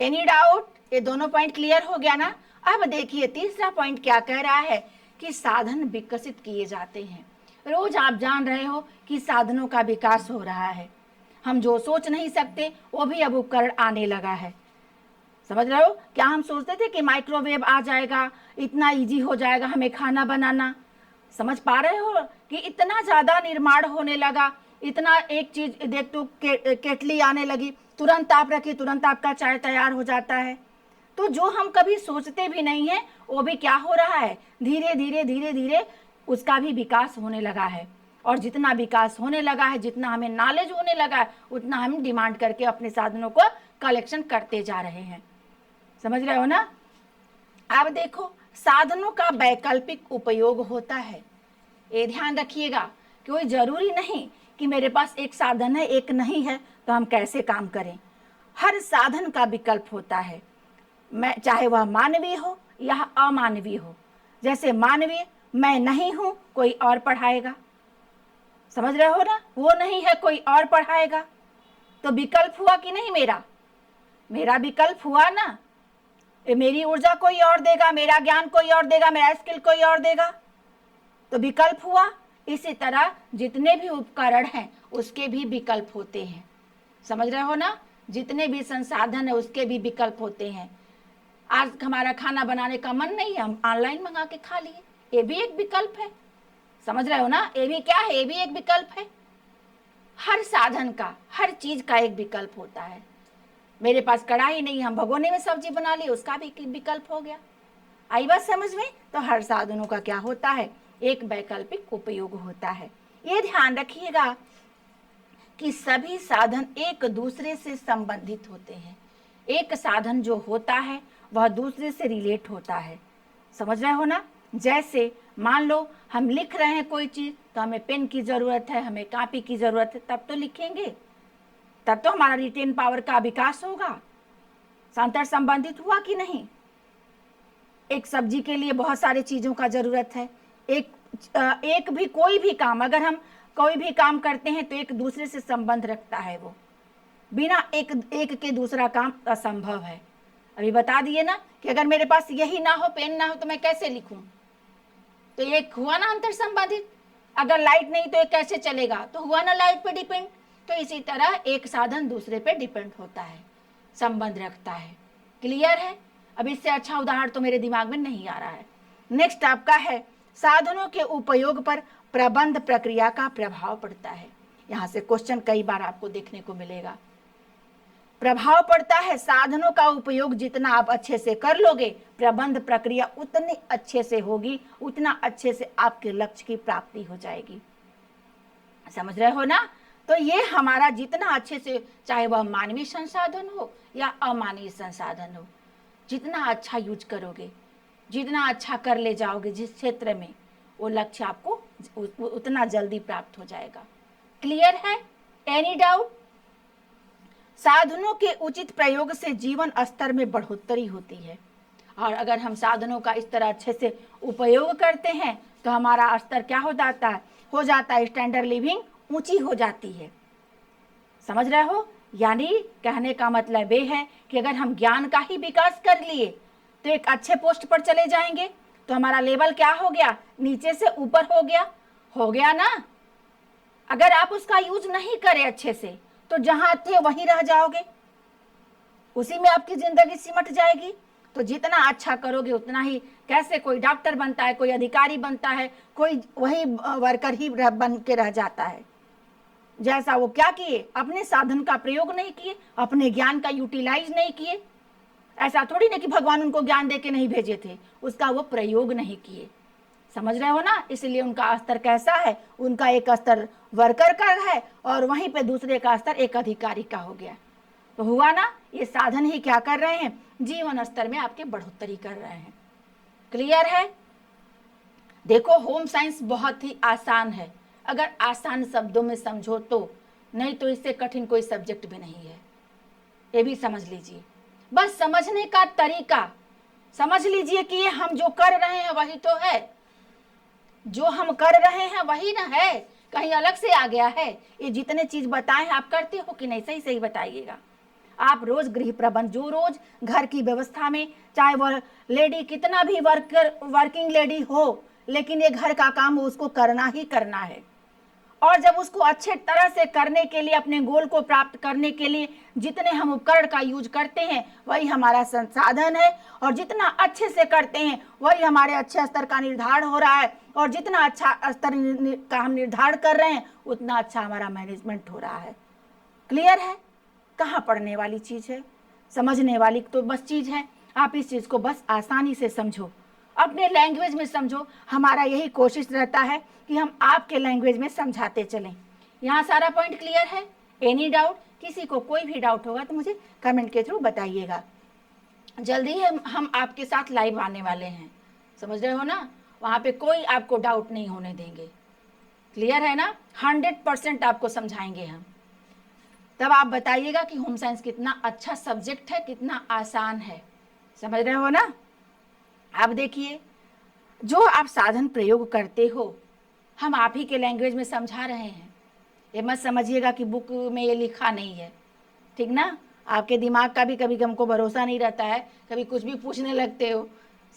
एनी डाउट, ये दोनों पॉइंट क्लियर हो गया ना। अब देखिए तीसरा पॉइंट क्या कह रहा है कि साधन विकसित किए जाते हैं। रोज आप जान रहे हो कि साधनों का विकास हो रहा है। हम जो सोच नहीं सकते वो भी अब उपकरण आने लगा है। समझ रहे हो, क्या हम सोचते थे कि माइक्रोवेव आ जाएगा, इतना इजी हो जाएगा हमें खाना बनाना। समझ पा रहे हो कि इतना ज्यादा निर्माण होने लगा, इतना एक चीज देख तो केटली आने लगी, तुरंत आप रखिए तुरंत आपका चाय तैयार हो जाता है। तो जो हम कभी सोचते भी नहीं है वो भी क्या हो रहा है, धीरे धीरे धीरे धीरे उसका भी विकास होने लगा है। और जितना विकास होने लगा है, जितना हमें नॉलेज होने लगा है, उतना हम डिमांड करके अपने साधनों को कलेक्शन करते जा रहे हैं। समझ रहे हो ना। अब देखो साधनों का वैकल्पिक उपयोग होता है। ये ध्यान रखिएगा, कोई जरूरी नहीं कि मेरे पास एक साधन है एक नहीं है तो हम कैसे काम करें। हर साधन का विकल्प होता है, मैं चाहे वह मानवीय हो या अमानवीय हो। जैसे मानवीय, मैं नहीं हूं कोई और पढ़ाएगा, समझ रहे हो ना, वो नहीं है कोई और पढ़ाएगा। तो विकल्प हुआ कि नहीं, मेरा विकल्प हुआ ना। मेरी ऊर्जा कोई और देगा, मेरा ज्ञान कोई और देगा, मेरा स्किल कोई और देगा, तो विकल्प हुआ। इसी तरह जितने भी उपकरण हैं उसके भी विकल्प होते हैं। समझ रहे हो ना, जितने भी संसाधन है उसके भी विकल्प होते हैं। आज हमारा खाना बनाने का मन नहीं है, हम ऑनलाइन मंगा के खा लिए, ये भी एक विकल्प है। समझ रहे हो ना, ये भी क्या है, ये भी एक विकल्प है। हर साधन का, हर चीज का एक विकल्प होता है। मेरे पास कढ़ाई नहीं, हम भगोने में सब्जी बना ली, उसका भी विकल्प हो गया। आई बात समझ में। तो हर साधनों का क्या होता है, एक वैकल्पिक उपयोग होता है। ये ध्यान रखिएगा कि सभी साधन एक दूसरे से संबंधित होते हैं। एक साधन जो होता है वह दूसरे से रिलेट होता है। समझ रहे हो ना। जैसे मान लो हम लिख रहे हैं कोई चीज, तो हमें पेन की जरूरत है, हमें कॉपी की जरूरत है, तब तो लिखेंगे, तब तो हमारा रिटेन पावर का विकास होगा। अंतर संबंधित हुआ कि नहीं। एक सब्जी के लिए बहुत सारी चीजों का जरूरत है। एक भी कोई भी काम, अगर हम कोई भी काम करते हैं तो एक दूसरे से संबंध रखता है। वो बिना एक के दूसरा काम असंभव है। अभी बता दिए ना कि अगर मेरे पास यही ना हो, पेन ना हो, तो मैं कैसे लिखूं। तो ये हुआ ना अंतर संबंधित। अगर लाइट नहीं तो ये कैसे चलेगा, तो हुआ ना लाइट पे डिपेंड। तो इसी तरह एक साधन दूसरे पे डिपेंड होता है, संबंध रखता है। क्लियर है? अब इससे अच्छा उदाहरण तो मेरे दिमाग में नहीं आ रहा है। नेक्स्ट आपका है, साधनों के उपयोग पर प्रबंध प्रक्रिया का प्रभाव पड़ता है। यहां से क्वेश्चन कई बार आपको देखने को मिलेगा। प्रभाव पड़ता है, साधनों का उपयोग जितना आप अच्छे से कर लोगे, प्रबंध प्रक्रिया उतनी अच्छे से होगी, उतना अच्छे से आपके लक्ष्य की प्राप्ति हो जाएगी। समझ रहे हो ना? तो ये हमारा जितना अच्छे से, चाहे वह मानवीय संसाधन हो या अमानवीय संसाधन हो, जितना अच्छा यूज करोगे, जितना अच्छा कर ले जाओगे जिस क्षेत्र में, वो लक्ष्य आपको उतना जल्दी प्राप्त हो जाएगा। क्लियर है? Any doubt? साधनों के उचित प्रयोग से जीवन स्तर में बढ़ोतरी होती है, और अगर हम साधनों का इस तरह अच्छे से उपयोग करते हैं तो हमारा स्तर क्या हो जाता है, स्टैंडर्ड लिविंग ऊंची हो जाती है। समझ रहे हो? यानी कहने का मतलब ये है कि अगर हम ज्ञान का ही विकास कर लिए तो एक अच्छे पोस्ट पर चले जाएंगे, तो हमारा लेवल क्या हो गया, नीचे से ऊपर हो गया ना। अगर आप उसका यूज नहीं करें अच्छे से तो जहां थे वहीं रह जाओगे, उसी में आपकी जिंदगी सिमट जाएगी। तो जितना अच्छा करोगे उतना ही, कैसे कोई डॉक्टर बनता है, कोई अधिकारी बनता है, कोई वही वर्कर ही बन के रह जाता है। जैसा वो क्या किए, अपने साधन का प्रयोग नहीं किए, अपने ज्ञान का यूटिलाइज नहीं किए। ऐसा थोड़ी ना कि भगवान उनको ज्ञान देके नहीं भेजे थे, उसका वो प्रयोग नहीं किए। समझ रहे हो ना? इसलिए उनका स्तर कैसा है, उनका एक स्तर वर्कर का है और वहीं पे दूसरे का स्तर एक अधिकारी का हो गया। तो हुआ ना, ये साधन ही क्या कर रहे हैं, जीवन स्तर में आपके बढ़ोतरी कर रहे हैं। क्लियर है? देखो, होम साइंस बहुत ही आसान है अगर आसान शब्दों में समझो तो, नहीं तो इससे कठिन कोई सब्जेक्ट भी नहीं है, ये भी समझ लीजिए। बस समझने का तरीका समझ लीजिए कि ये हम जो कर रहे हैं वही तो है, जो हम कर रहे हैं वही ना है, कहीं अलग से आ गया है। ये जितने चीज बताए हैं आप करते हो कि नहीं, सही सही बताइएगा। आप रोज गृह प्रबंध, जो रोज घर की व्यवस्था में, चाहे वह लेडी कितना भी वर्किंग लेडी हो, लेकिन ये घर का काम उसको करना ही करना है। और जब उसको अच्छे तरह से करने के लिए, अपने गोल को प्राप्त करने के लिए जितने हम उपकरण का यूज करते हैं वही हमारा संसाधन है, और जितना अच्छे से करते हैं वही हमारे अच्छे स्तर का निर्धारण हो रहा है, और जितना अच्छा स्तर का हम निर्धारण कर रहे हैं उतना अच्छा हमारा मैनेजमेंट हो रहा है। क्लियर है? कहाँ पढ़ने वाली चीज है, समझने वाली तो बस चीज है। आप इस चीज को बस आसानी से समझो, अपने लैंग्वेज में समझो। हमारा यही कोशिश रहता है कि हम आपके लैंग्वेज में समझाते चलें। यहाँ सारा पॉइंट क्लियर है? Any doubt? किसी को कोई भी डाउट होगा तो मुझे कमेंट के थ्रू बताइएगा। जल्दी ही हम आपके साथ लाइव आने वाले हैं, समझ रहे हो ना? वहाँ पे कोई आपको डाउट नहीं होने देंगे। क्लियर है ना? 100% आपको समझाएंगे हम। तब आप बताइएगा कि होम साइंस कितना अच्छा सब्जेक्ट है, कितना आसान है। समझ रहे हो ना? अब देखिए, जो आप साधन प्रयोग करते हो हम आप ही के लैंग्वेज में समझा रहे हैं। ये मत समझिएगा कि बुक में ये लिखा नहीं है, ठीक ना? आपके दिमाग का भी कभी हमको भरोसा नहीं रहता है, कभी कुछ भी पूछने लगते हो।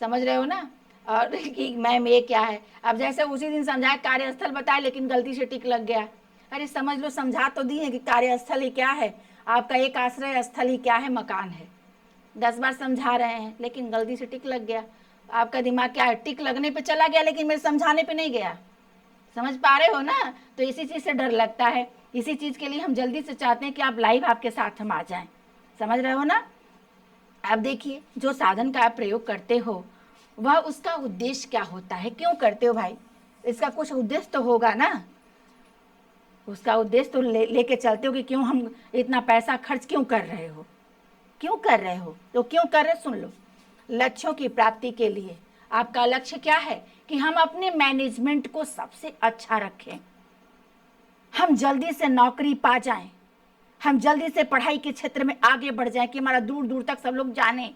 समझ रहे हो ना? और कि मैम ये क्या है, अब जैसे उसी दिन समझाए कार्यस्थल बताए लेकिन गलती से टिक लग गया। अरे समझ लो, समझा तो दी है कि कार्यस्थल ही क्या है, आपका एक आश्रय स्थल ही क्या है, मकान है। 10 बार समझा रहे हैं लेकिन गलती से टिक लग गया। आपका दिमाग क्या है, टिक लगने पे चला गया लेकिन मेरे समझाने पे नहीं गया। समझ पा रहे हो ना? तो इसी चीज से डर लगता है, इसी चीज के लिए हम जल्दी से चाहते हैं कि आप लाइव आपके साथ हम आ जाएं। समझ रहे हो ना? अब देखिए, जो साधन का आप प्रयोग करते हो वह उसका उद्देश्य क्या होता है, क्यों करते हो भाई? इसका कुछ उद्देश्य तो होगा ना, उसका उद्देश्य तो लेके चलते हो कि क्यों हम इतना पैसा खर्च क्यों कर रहे हो, क्यों कर रहे हो, तो क्यों कर रहे, सुन लो। लक्ष्यों की प्राप्ति के लिए आपका लक्ष्य क्या है कि हम अपने मैनेजमेंट को सबसे अच्छा रखें, हम जल्दी से नौकरी पा जाएं, हम जल्दी से पढ़ाई के क्षेत्र में आगे बढ़ जाएं कि हमारा दूर दूर तक सब लोग जाने।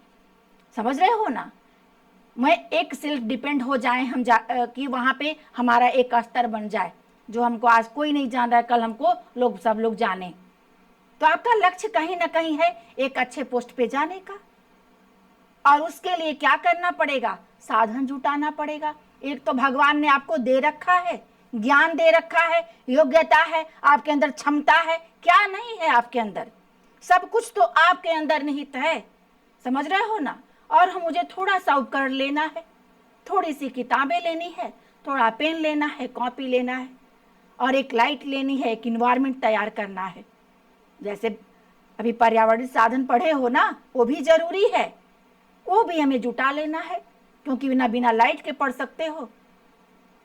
समझ रहे हो ना? मैं एक सेल्फ डिपेंड हो जाए हम कि वहां पे हमारा एक स्तर बन जाए, जो हमको आज कोई नहीं जान रहा है कल हमको सब लोग जाने। तो आपका लक्ष्य कहीं ना कहीं है एक अच्छे पोस्ट पे जाने का, और उसके लिए क्या करना पड़ेगा, साधन जुटाना पड़ेगा। एक तो भगवान ने आपको दे रखा है ज्ञान दे रखा है, योग्यता है, आपके अंदर क्षमता है? क्या नहीं है आपके अंदर? सब कुछ तो आपके अंदर निहित है, समझ रहे हो ना। और मुझे थोड़ा सा उपकरण लेना है, थोड़ी सी किताबें लेनी है, थोड़ा पेन लेना है, कॉपी लेना है, और एक लाइट लेनी है, एक इन्वायरमेंट तैयार करना है। जैसे अभी पर्यावरण साधन पढ़े हो ना, वो भी जरूरी है, वो भी हमें जुटा लेना है, क्योंकि बिना लाइट के पढ़ सकते हो,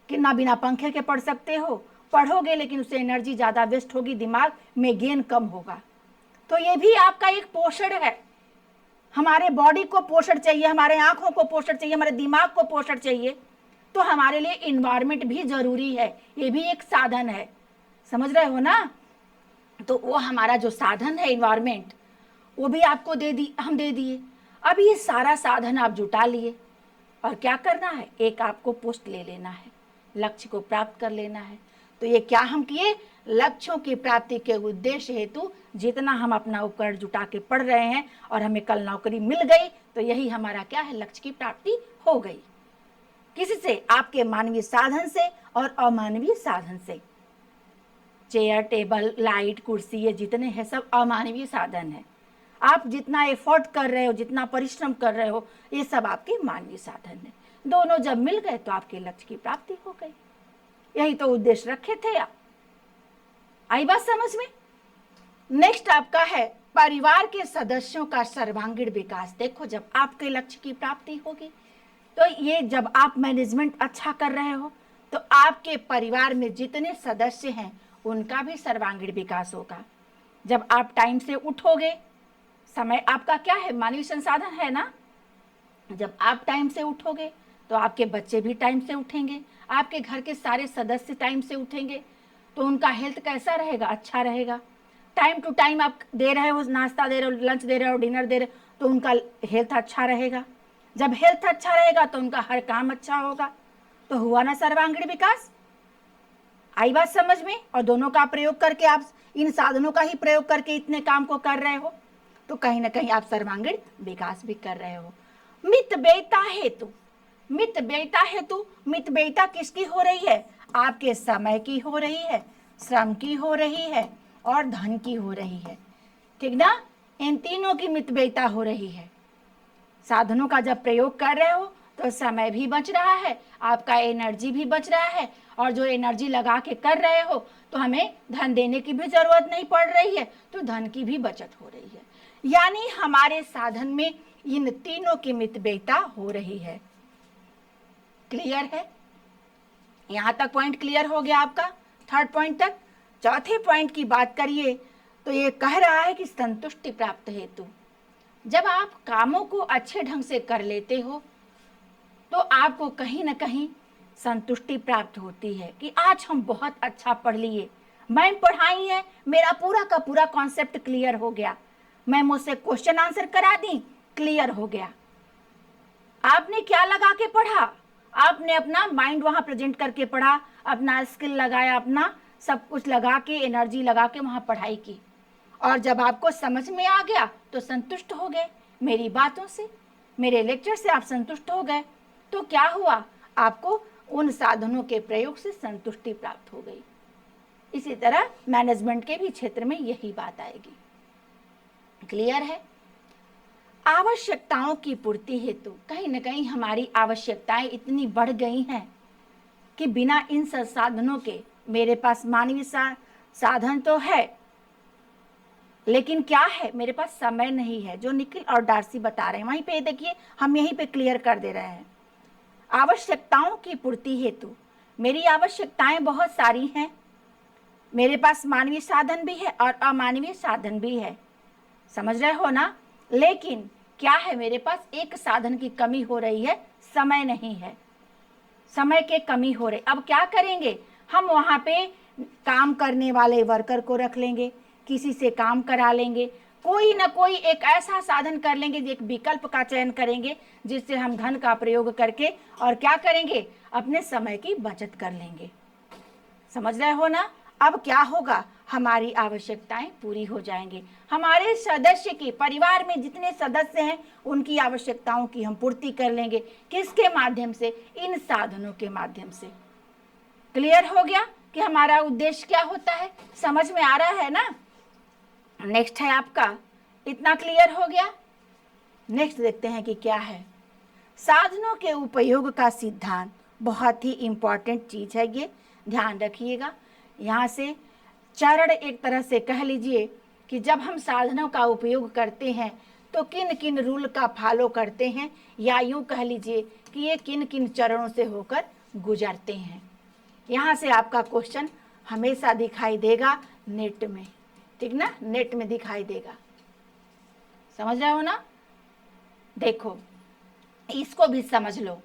कि ना बिना पंखे के पढ़ सकते हो, पढ़ोगे लेकिन उससे एनर्जी ज़्यादा वेस्ट होगी, दिमाग में गेन कम होगा। तो ये भी आपका एक पोषण है। हमारे बॉडी को पोषण चाहिए, हमारे आंखों को पोषण चाहिए, हमारे दिमाग को पोषण चाहिए, तो हमारे लिए इन्वायरमेंट भी जरूरी है, ये भी एक साधन है, समझ रहे हो ना। तो वो हमारा जो साधन है इन्वायरमेंट, वो भी आपको हम दे दिए। अब ये सारा साधन आप जुटा लिए, और क्या करना है, एक आपको पोस्ट ले लेना है, लक्ष्य को प्राप्त कर लेना है। तो ये क्या हम किए, लक्ष्यों की प्राप्ति के उद्देश्य हेतु जितना हम अपना उपकरण जुटा के पढ़ रहे हैं, और हमें कल नौकरी मिल गई, तो यही हमारा क्या है, लक्ष्य की प्राप्ति हो गई। किसी से, आपके मानवीय साधन से और अमानवीय साधन से। चेयर, टेबल, लाइट, कुर्सी, ये जितने हैं सब अमानवीय साधन है। आप जितना एफर्ट कर रहे हो, जितना परिश्रम कर रहे हो, ये सब आपके मानवीय साधन है। दोनों जब मिल गए तो आपके लक्ष्य की प्राप्ति हो गई। यही तो उद्देश्य रखे थे आप। आई बात समझ में। नेक्स्ट आपका है परिवार के सदस्यों का सर्वांगीण विकास। देखो, जब आपके लक्ष्य की प्राप्ति होगी, तो ये जब आप मैनेजमेंट अच्छा कर रहे हो, तो आपके परिवार में जितने सदस्य हैं उनका भी सर्वांगीण विकास होगा। जब आप टाइम से उठोगे, समय आपका क्या है, मानवीय संसाधन है ना। जब आप टाइम से उठोगे तो आपके बच्चे भी टाइम से उठेंगे, आपके घर के सारे सदस्य टाइम से उठेंगे, तो उनका हेल्थ कैसा रहेगा, अच्छा रहेगा। टाइम टू टाइम आप दे रहे हो, नाश्ता दे रहे हो, लंच दे रहे हो, डिनर दे रहे हो, तो उनका हेल्थ अच्छा रहेगा। जब हेल्थ अच्छा रहेगा तो उनका हर काम अच्छा होगा। तो हुआ ना सर्वांगीण विकास। आई बात समझ में। और दोनों का प्रयोग करके, आप इन साधनों का ही प्रयोग करके इतने काम को कर रहे हो, तो कहीं ना कहीं आप सर्वांगीण विकास भी कर रहे हो। मितव्ययिता हेतु, मितव्ययिता हेतु, मितव्ययिता किसकी हो रही है, आपके समय की हो रही है, श्रम की हो रही है, और धन की हो रही है, ठीक ना। इन तीनों की मितव्ययिता हो रही है। साधनों का जब प्रयोग कर रहे हो तो समय भी बच रहा है, आपका एनर्जी भी बच रहा है, और जो एनर्जी लगा के कर रहे हो तो हमें धन देने की भी जरूरत नहीं पड़ रही है, तो धन की भी बचत हो रही है। यानी हमारे साधन में इन तीनों की मितव्ययिता हो रही है। क्लियर है? यहां तक पॉइंट क्लियर हो गया आपका, थर्ड पॉइंट तक। चौथे पॉइंट की बात करिए तो ये कह रहा है कि संतुष्टि प्राप्त हेतु। जब आप कामों को अच्छे ढंग से कर लेते हो तो आपको कहीं ना कहीं संतुष्टि प्राप्त होती है कि आज हम बहुत अच्छा पढ़ लिए, मैम पढ़ाई है, मेरा पूरा का पूरा कॉन्सेप्ट क्लियर हो गया, मैं मुझसे क्वेश्चन आंसर करा दी, क्लियर हो गया। आपने क्या लगा के पढ़ा, आपने अपना माइंड वहां प्रेजेंट करके पढ़ा, अपना स्किल लगाया, अपना सब कुछ लगा के, एनर्जी लगा के वहां पढ़ाई की, और जब आपको समझ में आ गया तो संतुष्ट हो गए मेरी बातों से, मेरे लेक्चर से आप संतुष्ट हो गए, तो क्या हुआ, आपको उन साधनों के प्रयोग से संतुष्टि प्राप्त हो गई। इसी तरह मैनेजमेंट के भी क्षेत्र में यही बात आएगी। क्लियर है? आवश्यकताओं की पूर्ति हेतु, कहीं ना कहीं हमारी आवश्यकताएं इतनी बढ़ गई हैं कि बिना इन संसाधनों के, मेरे पास मानवीय साधन तो है, लेकिन क्या है, मेरे पास समय नहीं है। जो निखिल और डार्सी बता रहे हैं वहीं पे देखिए, हम यहीं पे क्लियर कर दे रहे हैं। आवश्यकताओं की पूर्ति हेतु, मेरी आवश्यकताएं बहुत सारी हैं, मेरे पास मानवीय साधन भी है और अमानवीय साधन भी है, समझ रहे हो ना। लेकिन क्या है, मेरे पास एक साधन की कमी हो रही है, समय नहीं है, समय के कमी हो रही। अब क्या करेंगे, हम वहां पे काम करने वाले वर्कर को रख लेंगे, किसी से काम करा लेंगे, कोई ना कोई एक ऐसा साधन कर लेंगे, एक विकल्प का चयन करेंगे जिससे हम धन का प्रयोग करके और क्या करेंगे, अपने समय की बचत कर लेंगे। समझ रहे हो ना। अब क्या होगा, हमारी आवश्यकताएं पूरी हो जाएंगी, हमारे सदस्य की, परिवार में जितने सदस्य हैं उनकी आवश्यकताओं की हम पूर्ति कर लेंगे। किसके माध्यम से, इन साधनों के माध्यम से। क्लियर हो गया कि हमारा उद्देश्य क्या होता है? समझ में आ रहा है ना? नेक्स्ट है आपका, इतना क्लियर हो गया। नेक्स्ट देखते हैं कि क्या है। साधनों के उपयोग का सिद्धांत बहुत ही इंपॉर्टेंट चीज है, ये ध्यान रखिएगा। यहाँ से चरण एक तरह से कह लीजिए कि जब हम साधनों का उपयोग करते हैं तो किन किन रूल का फॉलो करते हैं, या यूं कह लीजिए कि ये किन किन चरणों से होकर गुजरते हैं। यहाँ से आपका क्वेश्चन हमेशा दिखाई देगा नेट में, ठीक ना? नेट में दिखाई देगा, समझ रहे हो ना? देखो, इसको भी समझ लो,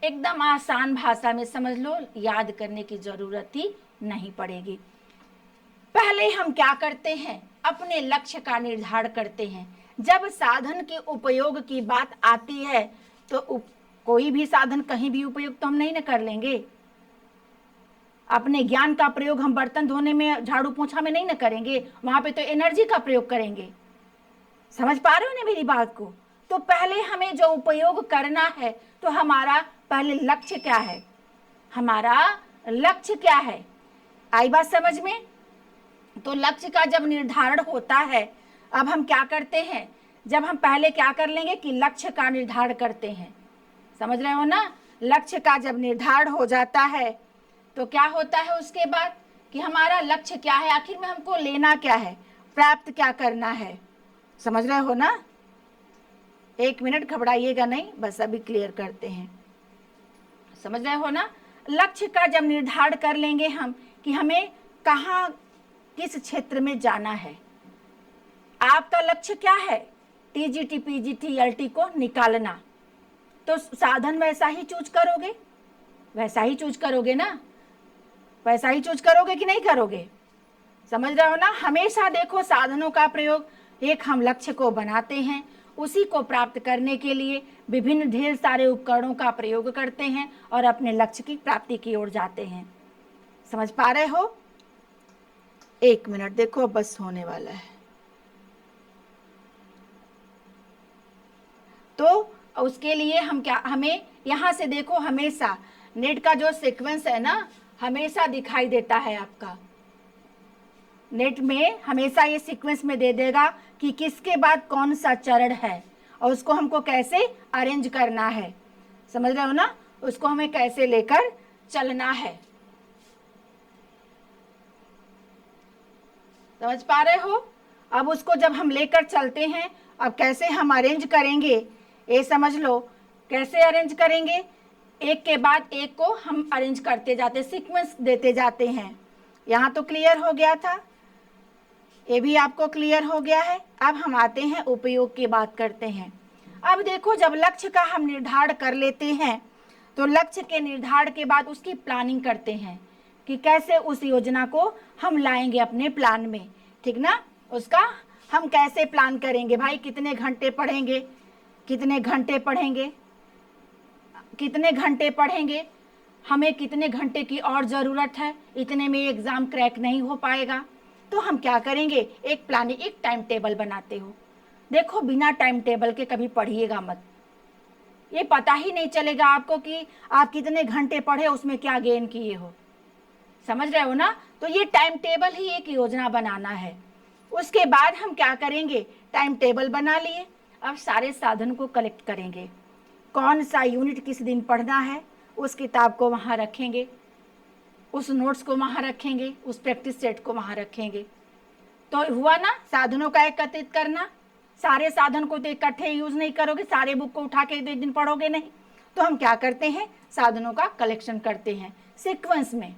एकदम आसान भाषा में समझ लो, याद करने की जरूरत ही नहीं पड़ेगी। पहले हम क्या करते हैं? अपने लक्ष्य का निर्धारण करते हैं। जब साधन के उपयोग की बात आती है तो कोई भी साधन कहीं भी उपयोग तो हम नहीं न कर लेंगे। अपने ज्ञान का प्रयोग हम बर्तन धोने में, झाड़ू पोछा में नहीं न करेंगे, वहां पे तो एनर्जी का प्रयोग करेंगे। समझ पा रहे हो ना मेरी बात को? तो पहले हमें जो उपयोग करना है, तो हमारा पहले लक्ष्य क्या है? हमारा लक्ष्य क्या है? आई बात समझ में? तो लक्ष्य का जब निर्धारण होता है, अब हम क्या करते हैं? जब हम पहले क्या कर लेंगे कि लक्ष्य का निर्धारण करते हैं, समझ रहे हो ना? लक्ष्य का जब निर्धारण हो जाता है तो क्या होता है उसके बाद कि हमारा लक्ष्य क्या है, आखिर में हमको लेना क्या है, प्राप्त क्या करना है। समझ रहे हो ना? एक मिनट, घबराइएगा नहीं, बस अभी क्लियर करते हैं। समझ रहे हो ना? लक्ष्य का जब निर्धारण कर लेंगे हम कि हमें कहाँ, किस क्षेत्र में जाना है। आपका लक्ष्य क्या है? टीजीटी, पीजीटी, एलटी को निकालना, तो साधन वैसा ही चूज करोगे, वैसा ही चूज करोगे ना? वैसा ही चूज करोगे कि नहीं करोगे? समझ रहे हो ना? हमेशा देखो, साधनों का प्रयोग, एक हम लक्ष्य को बनाते हैं, उसी को प्राप्त करने के लिए विभिन्न ढेर सारे उपकरणों का प्रयोग करते हैं और अपने लक्ष्य की प्राप्ति की ओर जाते हैं। समझ पा रहे हो? एक मिनट देखो, बस होने वाला है। तो उसके लिए हम क्या, हमें यहां से देखो, हमेशा नेट का जो सीक्वेंस है ना, हमेशा दिखाई देता है आपका। नेट में हमेशा ये सीक्वेंस में दे देगा कि किसके बाद कौन सा चरण है और उसको हमको कैसे अरेंज करना है। समझ रहे हो ना? उसको हमें कैसे लेकर चलना है। समझ पा रहे हो? अब उसको जब हम लेकर चलते हैं, अब कैसे हम अरेंज करेंगे, ये समझ लो। कैसे अरेंज करेंगे? एक के बाद एक को हम अरेंज करते जाते, सीक्वेंस देते जाते हैं। यहाँ तो क्लियर हो गया था, ये भी आपको क्लियर हो गया है। अब हम आते हैं उपयोग की बात करते हैं। अब देखो, जब लक्ष्य का हम निर्धारण कर लेते हैं तो लक्ष्य के निर्धारण के बाद उसकी प्लानिंग करते हैं कि कैसे उस योजना को हम लाएंगे अपने प्लान में, ठीक ना? उसका हम कैसे प्लान करेंगे, भाई कितने घंटे पढ़ेंगे, कितने घंटे पढ़ेंगे, कितने घंटे पढ़ेंगे, हमें कितने घंटे की और ज़रूरत है, इतने में एग्ज़ाम क्रैक नहीं हो पाएगा। तो हम क्या करेंगे? एक प्लानिंग, एक टाइम टेबल बनाते हो। देखो, बिना टाइम टेबल के कभी पढ़िएगा मत, ये पता ही नहीं चलेगा आपको कि आप कितने घंटे पढ़े, उसमें क्या गेन किए हो। समझ रहे हो ना? तो ये टाइम टेबल ही एक योजना बनाना है। उसके बाद हम क्या करेंगे? टाइम टेबल बना लिए, अब सारे साधन को कलेक्ट करेंगे, कौन सा यूनिट किस दिन पढ़ना है, उस किताब को वहाँ रखेंगे, उस नोट्स को वहाँ रखेंगे, उस प्रैक्टिस सेट को वहाँ रखेंगे। तो हुआ ना साधनों का एकत्रित करना। सारे साधन को तो इकट्ठे यूज नहीं करोगे, सारे बुक को उठा के एक दिन पढ़ोगे नहीं। तो हम क्या करते हैं? साधनों का कलेक्शन करते हैं सीक्वेंस में।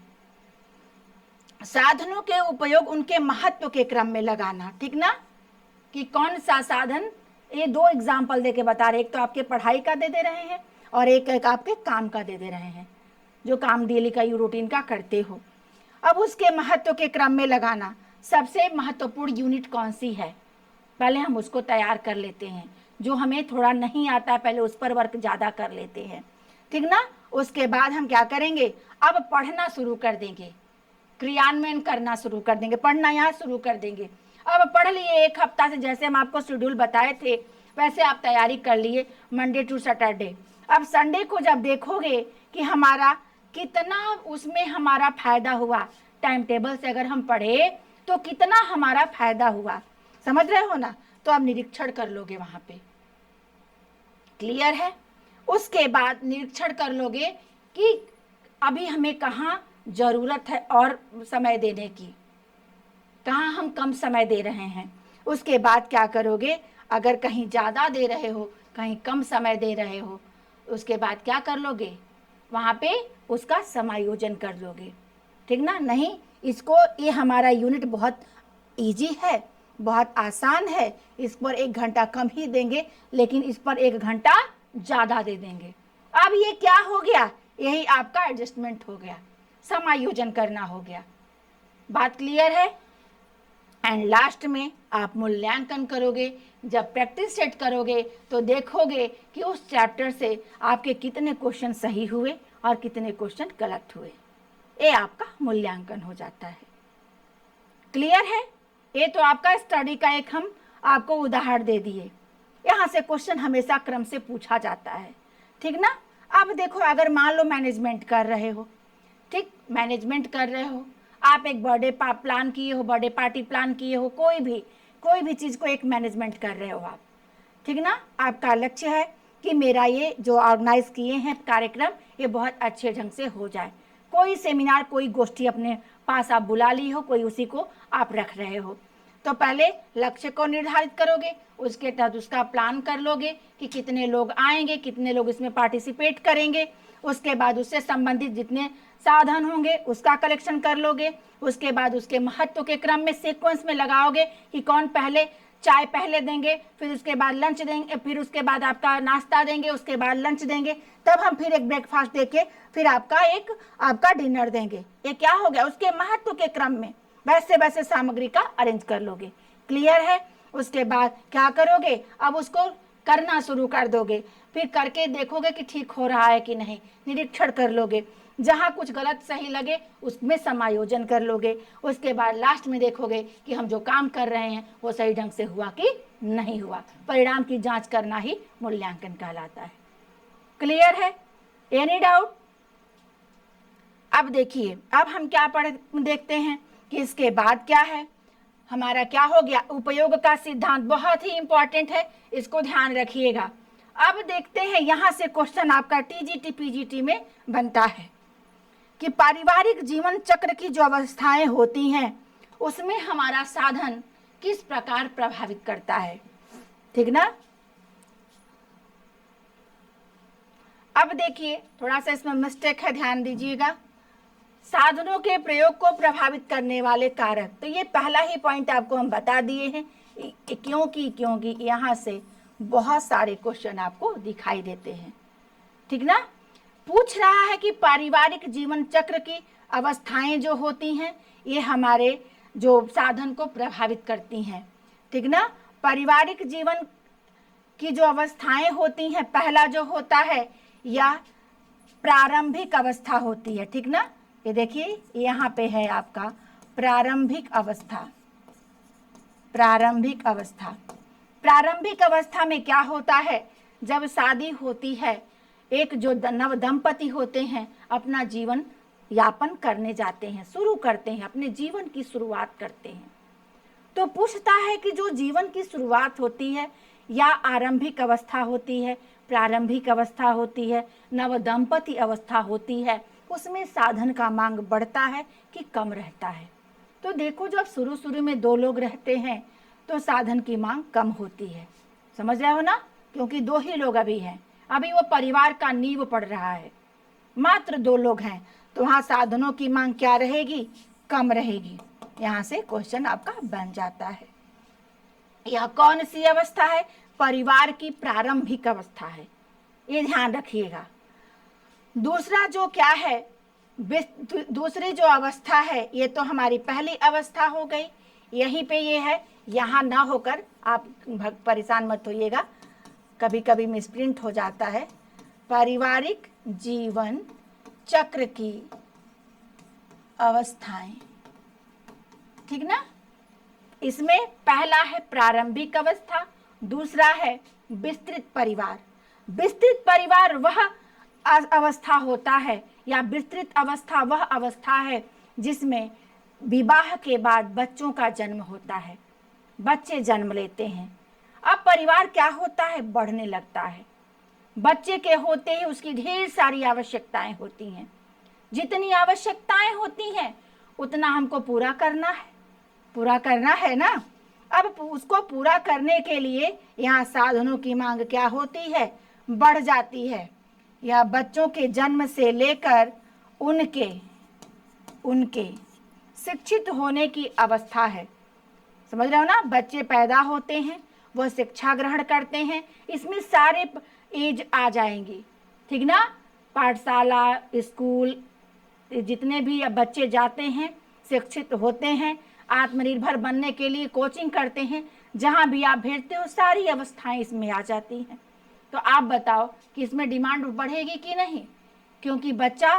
साधनों के उपयोग उनके महत्व के क्रम में लगाना, ठीक ना? कि कौन सा साधन, ये दो एग्जाम्पल देके बता रहे, एक तो आपके पढ़ाई का दे दे रहे हैं और एक आपके काम का दे दे रहे हैं, जो काम डेली का रूटीन का करते हो। अब उसके महत्व के क्रम में लगाना, सबसे महत्वपूर्ण यूनिट कौन सी है, पहले हम उसको तैयार कर लेते हैं। जो हमें थोड़ा नहीं आता है, पहले उस पर वर्क ज़्यादा कर लेते हैं, ठीक ना? उसके बाद हम क्या करेंगे? अब पढ़ना शुरू कर देंगे, क्रियान्वयन करना शुरू कर देंगे, पढ़ना यहाँ शुरू कर देंगे। अब पढ़ लिए एक हफ्ता से, जैसे हम आपको शेड्यूल बताए थे वैसे आप तैयारी कर लिए मंडे टू सैटरडे। अब संडे को जब देखोगे कि हमारा कितना उसमें हमारा फायदा हुआ, टाइम टेबल से अगर हम पढ़े तो कितना हमारा फायदा हुआ, समझ रहे हो ना। तो आप निरीक्षण कर लोगे वहां पे, क्लियर है। उसके बाद निरीक्षण कर लोगे कि अभी हमें कहाँ जरूरत है और समय देने की, कहाँ हम कम समय दे रहे हैं। उसके बाद क्या करोगे, अगर कहीं ज़्यादा दे रहे हो, कहीं कम समय दे रहे हो, उसके बाद क्या कर लोगे, वहाँ पे उसका समायोजन कर लोगे, ठीक ना। नहीं, इसको, ये हमारा यूनिट बहुत इजी है, बहुत आसान है, इस पर 1 घंटा कम ही देंगे, लेकिन इस पर 1 घंटा ज़्यादा दे देंगे। अब ये क्या हो गया, यही आपका एडजस्टमेंट हो गया, समायोजन करना हो गया। बात क्लियर है। एंड लास्ट में आप मूल्यांकन करोगे, जब प्रैक्टिस सेट करोगे तो देखोगे कि उस चैप्टर से आपके कितने क्वेश्चन सही हुए और कितने क्वेश्चन गलत हुए। ये आपका मूल्यांकन हो जाता है। क्लियर है। ये तो आपका स्टडी का एक हम आपको उदाहरण दे दिए। यहाँ से क्वेश्चन हमेशा क्रम से पूछा जाता है, ठीक ना। अब देखो, अगर मान लो मैनेजमेंट कर रहे हो, ठीक, मैनेजमेंट कर रहे हो, आप एक बर्थडे प्लान किए हो, बर्थडे पार्टी प्लान किए हो, कोई भी चीज़ को एक मैनेजमेंट कर रहे हो आप, ठीक ना। आपका लक्ष्य है कि मेरा ये जो ऑर्गेनाइज किए हैं कार्यक्रम, ये बहुत अच्छे ढंग से हो जाए। कोई सेमिनार, कोई गोष्ठी अपने पास आप बुला ली हो, कोई उसी को आप रख रहे हो, तो पहले लक्ष्य को निर्धारित करोगे, उसके तहत उसका प्लान कर लोगे कि कितने लोग आएंगे, कितने लोग इसमें पार्टिसिपेट करेंगे। उसके बाद उससे संबंधित जितने साधन होंगे उसका कलेक्शन कर लोगे। उसके बाद उसके महत्व के क्रम में सीक्वेंस में लगाओगे कि कौन पहले, चाय पहले देंगे, फिर उसके बाद लंच देंगे, फिर उसके बाद आपका नाश्ता देंगे, उसके बाद लंच देंगे, तब हम फिर एक ब्रेकफास्ट देके फिर आपका डिनर देंगे। ये क्या हो गया, उसके महत्व के क्रम में वैसे वैसे सामग्री का अरेंज कर लोगे। क्लियर है। उसके बाद क्या करोगे, अब उसको करना शुरू कर दोगे, फिर करके देखोगे कि ठीक हो रहा है कि नहीं, निरीक्षण कर लोगे, जहाँ कुछ गलत सही लगे उसमें समायोजन कर लोगे। उसके बाद लास्ट में देखोगे कि हम जो काम कर रहे हैं वो सही ढंग से हुआ कि नहीं हुआ। परिणाम की जांच करना ही मूल्यांकन कहलाता है। क्लियर है। Any doubt. अब देखिए, अब हम क्या देखते हैं कि इसके बाद क्या है, हमारा क्या हो गया, उपयोग का सिद्धांत बहुत ही इंपॉर्टेंट है, इसको ध्यान रखिएगा। अब देखते हैं, यहां से क्वेश्चन आपका टीजीटी पीजीटी में बनता है कि पारिवारिक जीवन चक्र की जो अवस्थाएं होती हैं उसमें हमारा साधन किस प्रकार प्रभावित करता है, ठीक ना। अब देखिए, थोड़ा सा इसमें मिस्टेक है, ध्यान दीजिएगा। साधनों के प्रयोग को प्रभावित करने वाले कारक, तो ये पहला ही पॉइंट आपको हम बता दिए हैं, क्योंकि यहाँ से बहुत सारे क्वेश्चन आपको दिखाई देते हैं, ठीक ना। पूछ रहा है कि पारिवारिक जीवन चक्र की अवस्थाएं जो होती हैं ये हमारे जो साधन को प्रभावित करती हैं, ठीक ना। पारिवारिक जीवन की जो अवस्थाएं होती हैं, पहला जो होता है या प्रारंभिक अवस्था होती है, ठीक ना। ये देखिए यहाँ पे है आपका प्रारंभिक अवस्था। प्रारंभिक अवस्था, प्रारंभिक अवस्था में क्या होता है, जब शादी होती है, एक जो नव दंपति होते हैं अपना जीवन यापन करने जाते हैं, शुरू करते हैं, अपने जीवन की शुरुआत करते हैं। तो पूछता है कि जो जीवन की शुरुआत होती है या आरंभिक अवस्था होती है, प्रारंभिक अवस्था होती है, नव दंपति अवस्था होती है, उसमें साधन का मांग बढ़ता है कि कम रहता है। तो देखो, जब शुरू शुरू में 2 लोग रहते हैं तो साधन की मांग कम होती है, समझ रहे हो ना, क्योंकि 2 ही लोग अभी हैं, अभी वो परिवार का नींव पड़ रहा है, मात्र 2 लोग हैं, तो वहाँ साधनों की मांग क्या रहेगी, कम रहेगी। यहाँ से क्वेश्चन आपका बन जाता है। यह कौन सी अवस्था है, परिवार की प्रारंभिक अवस्था है, ये ध्यान रखिएगा। दूसरा जो क्या है, दूसरी जो अवस्था है, ये तो हमारी पहली अवस्था हो गई, यहीं पे ये है, यहाँ ना होकर आप परेशान मत होइएगा, कभी कभी मिसप्रिंट हो जाता है। पारिवारिक जीवन चक्र की अवस्थाएं, ठीक ना। इसमें पहला है प्रारंभिक अवस्था, दूसरा है विस्तृत परिवार। विस्तृत परिवार वह अवस्था होता है या विस्तृत अवस्था वह अवस्था है जिसमें विवाह के बाद बच्चों का जन्म होता है, बच्चे जन्म लेते हैं। अब परिवार क्या होता है, बढ़ने लगता है। बच्चे के होते ही उसकी ढेर सारी आवश्यकताएं होती हैं। जितनी आवश्यकताएं होती हैं उतना हमको पूरा करना है ना। अब उसको पूरा करने के लिए यहाँ साधनों की मांग क्या होती है, बढ़ जाती है। यह बच्चों के जन्म से लेकर उनके शिक्षित होने की अवस्था है। समझ रहे हो ना, बच्चे पैदा होते हैं, वह शिक्षा ग्रहण करते हैं, इसमें सारे एज आ जाएंगी, ठीक ना। पाठशाला, स्कूल, जितने भी बच्चे जाते हैं, शिक्षित होते हैं, आत्मनिर्भर बनने के लिए कोचिंग करते हैं, जहाँ भी आप भेजते हो सारी अवस्थाएं इसमें आ जाती हैं। तो आप बताओ कि इसमें डिमांड बढ़ेगी कि नहीं, क्योंकि बच्चा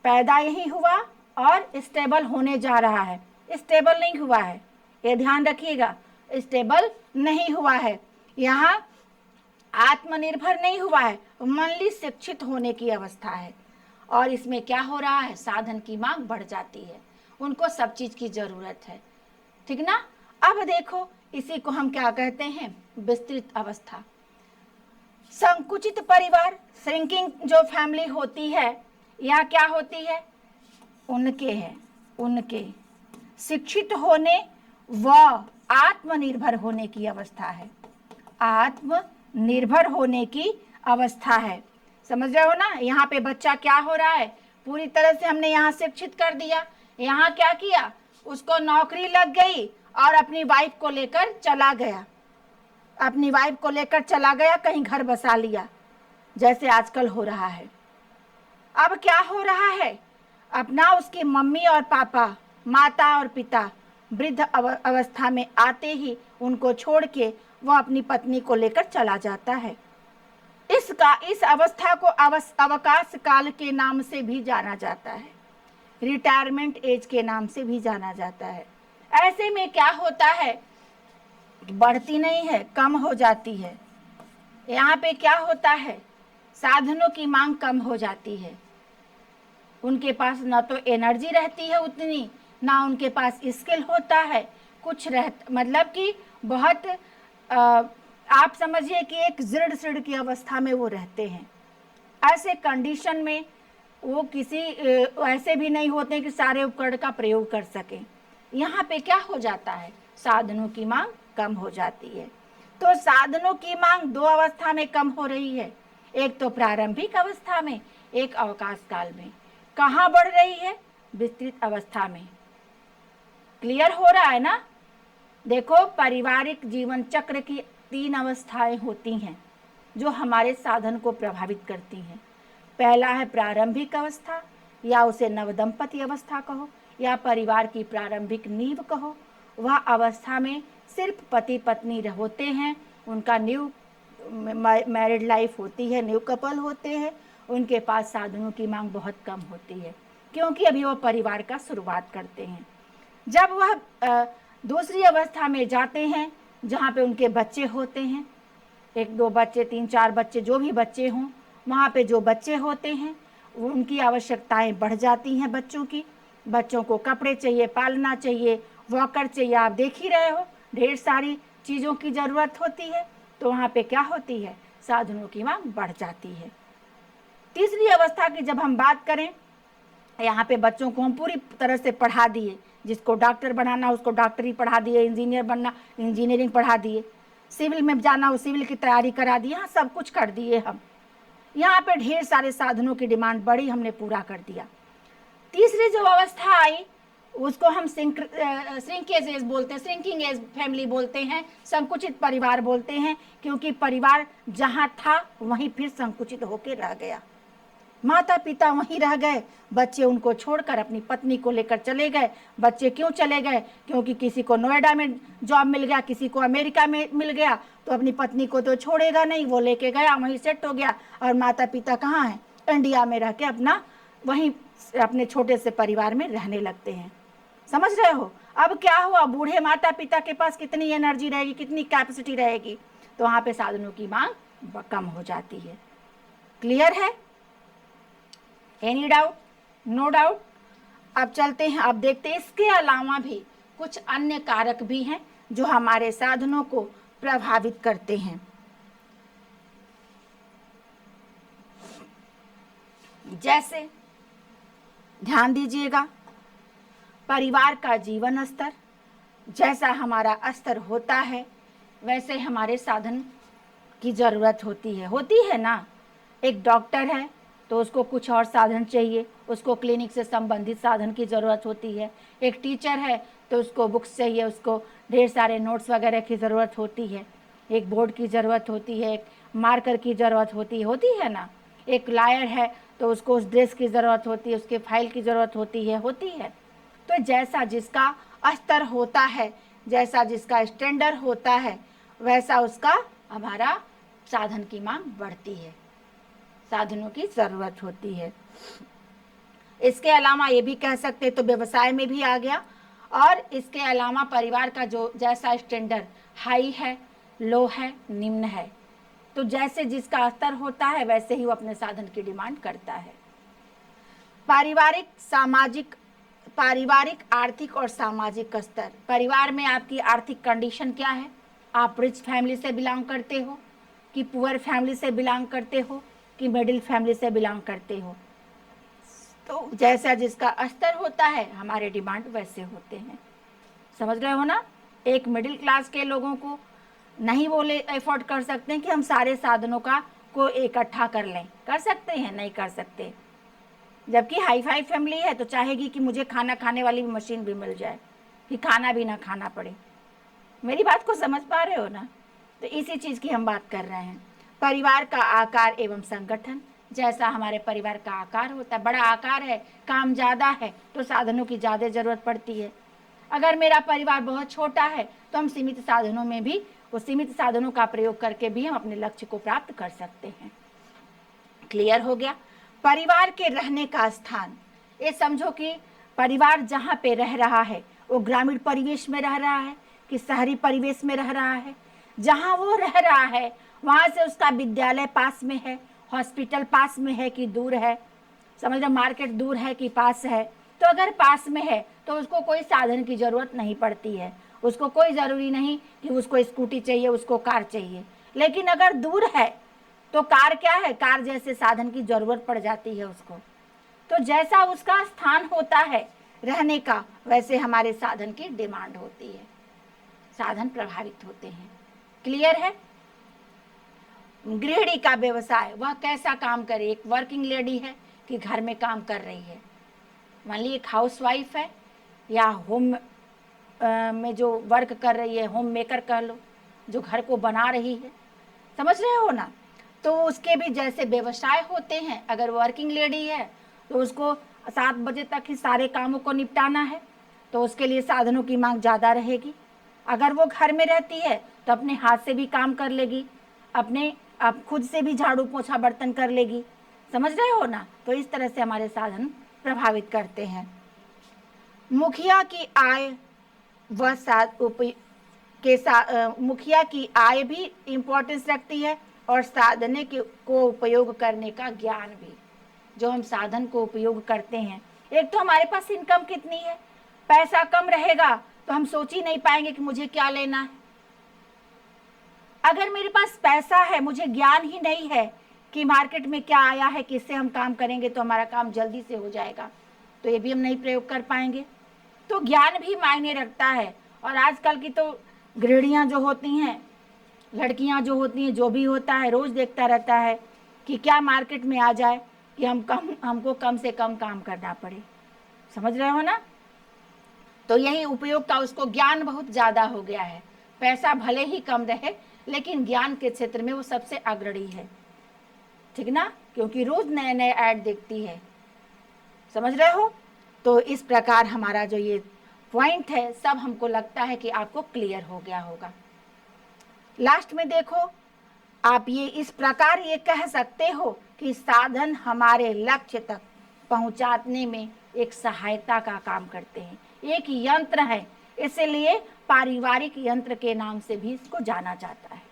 पैदा यही हुआ और स्टेबल होने जा रहा है। स्टेबल नहीं हुआ है, ये ध्यान रखिएगा, स्टेबल नहीं हुआ है, यहाँ आत्मनिर्भर नहीं हुआ है, मनली शिक्षित होने की अवस्था है। और इसमें क्या हो रहा है, साधन की मांग बढ़ जाती है, उनको सब चीज की जरूरत है, ठीक ना। अब देखो, इसी को हम क्या कहते हैं, विस्तृत अवस्था। संकुचित परिवार, श्रिंकिंग जो फैमिली होती है, यह क्या होती है, उनके शिक्षित होने व आत्मनिर्भर होने की अवस्था है, आत्मनिर्भर होने की अवस्था है। समझ रहे हो ना, यहाँ पे बच्चा क्या हो रहा है, पूरी तरह से हमने यहाँ शिक्षित कर दिया, यहाँ क्या किया, उसको नौकरी लग गई और अपनी वाइफ को लेकर चला गया, कहीं घर बसा लिया, जैसे आजकल हो रहा है। अब क्या हो रहा है, अपना उसकी मम्मी और पापा, माता और पिता वृद्ध अवस्था में आते ही उनको छोड़ के वह अपनी पत्नी को लेकर चला जाता है। इस अवस्था को अवकाश काल के नाम से भी जाना जाता है, रिटायरमेंट एज के नाम से भी जाना जाता है। ऐसे में क्या होता है, बढ़ती नहीं है, कम हो जाती है। यहाँ पे क्या होता है, साधनों की मांग कम हो जाती है, उनके पास ना तो एनर्जी रहती है उतनी, ना उनके पास स्किल होता है, मतलब कि बहुत आप समझिए कि एक दृढ़ की अवस्था में वो रहते हैं। ऐसे कंडीशन में वो किसी ऐसे भी नहीं होते कि सारे उपकरण का प्रयोग कर सकें। यहाँ पे क्या हो जाता है, साधनों की मांग कम हो जाती है। तो साधनों की मांग दो अवस्था में कम हो रही है, एक तो प्रारंभिक अवस्था में, एक अवकाश काल में। कहाँ बढ़ रही है, विस्तृत अवस्था में। क्लियर हो रहा है ना। देखो, पारिवारिक जीवन चक्र की 3 अवस्थाएं होती हैं जो हमारे साधन को प्रभावित करती हैं। पहला है प्रारंभिक अवस्था, या उसे नवदंपति अवस्था कहो, या परिवार की प्रारंभिक नींव कहो। वह अवस्था में सिर्फ पति पत्नी होते हैं, उनका न्यू मैरिड लाइफ होती है, न्यू कपल होते हैं, उनके पास साधनों की मांग बहुत कम होती है, क्योंकि अभी वो परिवार का शुरुआत करते हैं। जब वह दूसरी अवस्था में जाते हैं, जहाँ पे उनके बच्चे होते हैं, 1-2 बच्चे, 3-4 बच्चे, जो भी बच्चे हों, वहाँ पे जो बच्चे होते हैं उनकी आवश्यकताएं बढ़ जाती हैं। बच्चों को कपड़े चाहिए, पालना चाहिए, वॉकर चाहिए, आप देख ही रहे हो, ढेर सारी चीज़ों की ज़रूरत होती है। तो वहाँ पे क्या होती है, साधनों की मांग बढ़ जाती है। तीसरी अवस्था की जब हम बात करें, यहाँ पे बच्चों को हम पूरी तरह से पढ़ा दिए, जिसको डॉक्टर बनाना उसको डॉक्टरी पढ़ा दिए, इंजीनियर बनना इंजीनियरिंग पढ़ा दिए, सिविल में जाना वो सिविल की तैयारी करा दी, यहाँ सब कुछ कर दिए हम। यहाँ पे ढेर सारे साधनों की डिमांड बढ़ी, हमने पूरा कर दिया। तीसरी जो अवस्था आई उसको हम श्रिंकेज एज बोलते हैं, श्रिंकिंग एज फैमिली बोलते हैं, संकुचित परिवार बोलते हैं, क्योंकि परिवार जहाँ था वहीं फिर संकुचित होकर रह गया। माता पिता वहीं रह गए, बच्चे उनको छोड़कर अपनी पत्नी को लेकर चले गए। बच्चे क्यों चले गए, क्योंकि किसी को नोएडा में जॉब मिल गया, किसी को अमेरिका में मिल गया, तो अपनी पत्नी को तो छोड़ेगा नहीं, वो लेके गया, वहीं सेट हो गया। और माता पिता कहाँ हैं, इंडिया में रह के अपना वहीं अपने छोटे से परिवार में रहने लगते हैं। समझ रहे हो। अब क्या हुआ, बूढ़े माता पिता के पास कितनी एनर्जी रहेगी, कितनी कैपेसिटी रहेगी, तो वहाँ पे साधनों की मांग कम हो जाती है। क्लियर है, एनी डाउट। No doubt. अब चलते हैं, अब देखते हैं इसके अलावा भी कुछ अन्य कारक भी हैं जो हमारे साधनों को प्रभावित करते हैं। जैसे ध्यान दीजिएगा, परिवार का जीवन स्तर, जैसा हमारा स्तर होता है वैसे हमारे साधन की ज़रूरत होती है ना। एक डॉक्टर है तो उसको कुछ और साधन चाहिए, उसको क्लिनिक से संबंधित साधन की ज़रूरत होती है। एक टीचर है तो उसको बुक्स चाहिए, उसको ढेर सारे नोट्स वगैरह की ज़रूरत होती है। एक बोर्ड की ज़रूरत होती है, एक मार्कर की ज़रूरत होती है ना। एक लॉयर है तो उसको उस ड्रेस की ज़रूरत होती है, उसके फाइल की ज़रूरत होती है। तो जैसा जिसका स्तर होता है, जैसा जिसका स्टैंडर्ड होता है, वैसा उसका हमारा साधन की मांग बढ़ती है, साधनों की ज़रूरत होती है। इसके अलावा ये भी कह सकते तो व्यवसाय में भी आ गया, और इसके अलावा परिवार का जो जैसा स्टैंडर्ड हाई है, लो है, निम्न है, तो जैसे जिसका स्तर होता है वैसे ही वो अपने साधन की डिमांड करता है। पारिवारिक, आर्थिक और सामाजिक स्तर। परिवार में आपकी आर्थिक कंडीशन क्या है, आप रिच फैमिली से बिलोंग करते हो कि पुअर फैमिली से बिलोंग करते हो कि मिडिल फैमिली से बिलोंग करते हो। तो जैसा जिसका स्तर होता है हमारे डिमांड वैसे होते हैं। समझ रहे हो ना। एक मिडिल क्लास के लोगों को नहीं बोले एफोर्ड कर सकते हैं कि हम सारे साधनों का को इकट्ठा कर लें, कर सकते हैं, नहीं कर सकते। जबकि हाई फाई फैमिली है तो चाहेगी कि मुझे खाना खाने वाली मशीन भी मिल जाए, कि खाना भी ना खाना पड़े। मेरी बात को समझ पा रहे हो ना। तो इसी चीज़ की हम बात कर रहे हैं। परिवार का आकार एवं संगठन, जैसा हमारे परिवार का आकार होता है, बड़ा आकार है, काम ज़्यादा है तो साधनों की ज़्यादा ज़रूरत पड़ती है। अगर मेरा परिवार बहुत छोटा है तो हम सीमित साधनों में भी, उस सीमित साधनों का प्रयोग करके भी हम अपने लक्ष्य को प्राप्त कर सकते हैं। क्लियर हो गया। परिवार के रहने का स्थान, ये समझो कि परिवार जहाँ पे रह रहा है वो ग्रामीण परिवेश में रह रहा है कि शहरी परिवेश में रह रहा है। जहाँ वो रह रहा है वहाँ से उसका विद्यालय पास में है, हॉस्पिटल पास में है कि दूर है, समझ लो मार्केट दूर है कि पास है। तो अगर पास में है तो उसको कोई साधन की ज़रूरत नहीं पड़ती है, उसको कोई ज़रूरी नहीं कि उसको स्कूटी चाहिए, उसको कार चाहिए। लेकिन अगर दूर है तो कार क्या है, कार जैसे साधन की ज़रूरत पड़ जाती है उसको। तो जैसा उसका स्थान होता है रहने का वैसे हमारे साधन की डिमांड होती है, साधन प्रभावित होते हैं। क्लियर है। गृहिणी का व्यवसाय, वह कैसा काम करे। एक वर्किंग लेडी है कि घर में काम कर रही है, मान ली एक हाउस वाइफ है या होम में जो वर्क कर रही है, होम मेकर कह लो, जो घर को बना रही है। समझ रहे हो ना। तो उसके भी जैसे व्यवसाय होते हैं। अगर वर्किंग लेडी है तो उसको 7 बजे तक ही सारे कामों को निपटाना है, तो उसके लिए साधनों की मांग ज़्यादा रहेगी। अगर वो घर में रहती है तो अपने हाथ से भी काम कर लेगी, अपने आप खुद से भी झाड़ू पोछा बर्तन कर लेगी। समझ रहे हो ना। तो इस तरह से हमारे साधन प्रभावित करते हैं। मुखिया की आय व मुखिया की आय भी इम्पोर्टेंस रखती है, और साधन को उपयोग करने का ज्ञान भी। जो हम साधन को उपयोग करते हैं, एक तो हमारे पास इनकम कितनी है, पैसा कम रहेगा तो हम सोच ही नहीं पाएंगे कि मुझे क्या लेना है। अगर मेरे पास पैसा है, मुझे ज्ञान ही नहीं है कि मार्केट में क्या आया है, किससे हम काम करेंगे तो हमारा काम जल्दी से हो जाएगा, तो ये भी हम नहीं प्रयोग कर पाएंगे। तो ज्ञान भी मायने रखता है। और आजकल की तो गृहिणियाँ जो होती हैं, लड़कियाँ जो होती हैं, जो भी होता है रोज़ देखता रहता है कि क्या मार्केट में आ जाए कि हमको कम से कम काम करना पड़े। समझ रहे हो ना। तो यही उपयोग का उसको ज्ञान बहुत ज़्यादा हो गया है। पैसा भले ही कम रहे लेकिन ज्ञान के क्षेत्र में वो सबसे अग्रणी है, ठीक ना, क्योंकि रोज़ नए नए ऐड देखती है। समझ रहे हो। तो इस प्रकार हमारा जो ये पॉइंट है सब हमको लगता है कि आपको क्लियर हो गया होगा। लास्ट में देखो, आप ये इस प्रकार ये कह सकते हो कि साधन हमारे लक्ष्य तक पहुंचाने में एक सहायता का काम करते हैं, एक यंत्र है, इसलिए पारिवारिक यंत्र के नाम से भी इसको जाना जाता है।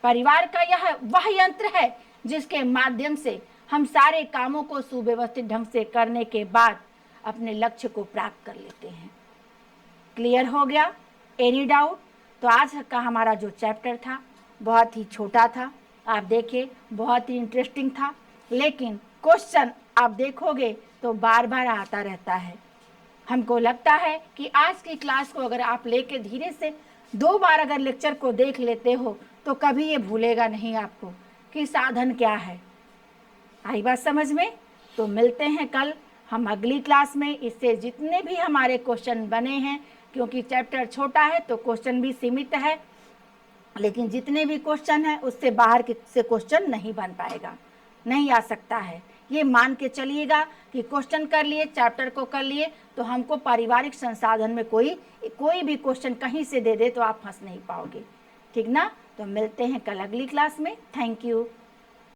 परिवार का यह वह यंत्र है जिसके माध्यम से हम सारे कामों को सुव्यवस्थित ढंग से करने के बाद अपने लक्ष्य को प्राप्त कर लेते हैं। क्लियर हो गया? Any doubt? तो आज का हमारा जो चैप्टर था बहुत ही छोटा था, आप देखिए बहुत ही इंटरेस्टिंग था, लेकिन क्वेश्चन आप देखोगे तो बार बार आता रहता है। हमको लगता है कि आज की क्लास को अगर आप लेके धीरे से 2 बार अगर लेक्चर को देख लेते हो तो कभी ये भूलेगा नहीं आपको कि साधन क्या है। आई बात समझ में? तो मिलते हैं कल हम अगली क्लास में। इससे जितने भी हमारे क्वेश्चन बने हैं, क्योंकि चैप्टर छोटा है तो क्वेश्चन भी सीमित है, लेकिन जितने भी क्वेश्चन हैं उससे बाहर के से क्वेश्चन नहीं बन पाएगा, नहीं आ सकता है। ये मान के चलिएगा कि क्वेश्चन कर लिए, चैप्टर को कर लिए, तो हमको पारिवारिक संसाधन में कोई भी क्वेश्चन कहीं से दे दे तो आप फंस नहीं पाओगे। ठीक ना? तो मिलते हैं कल अगली क्लास में। Thank you.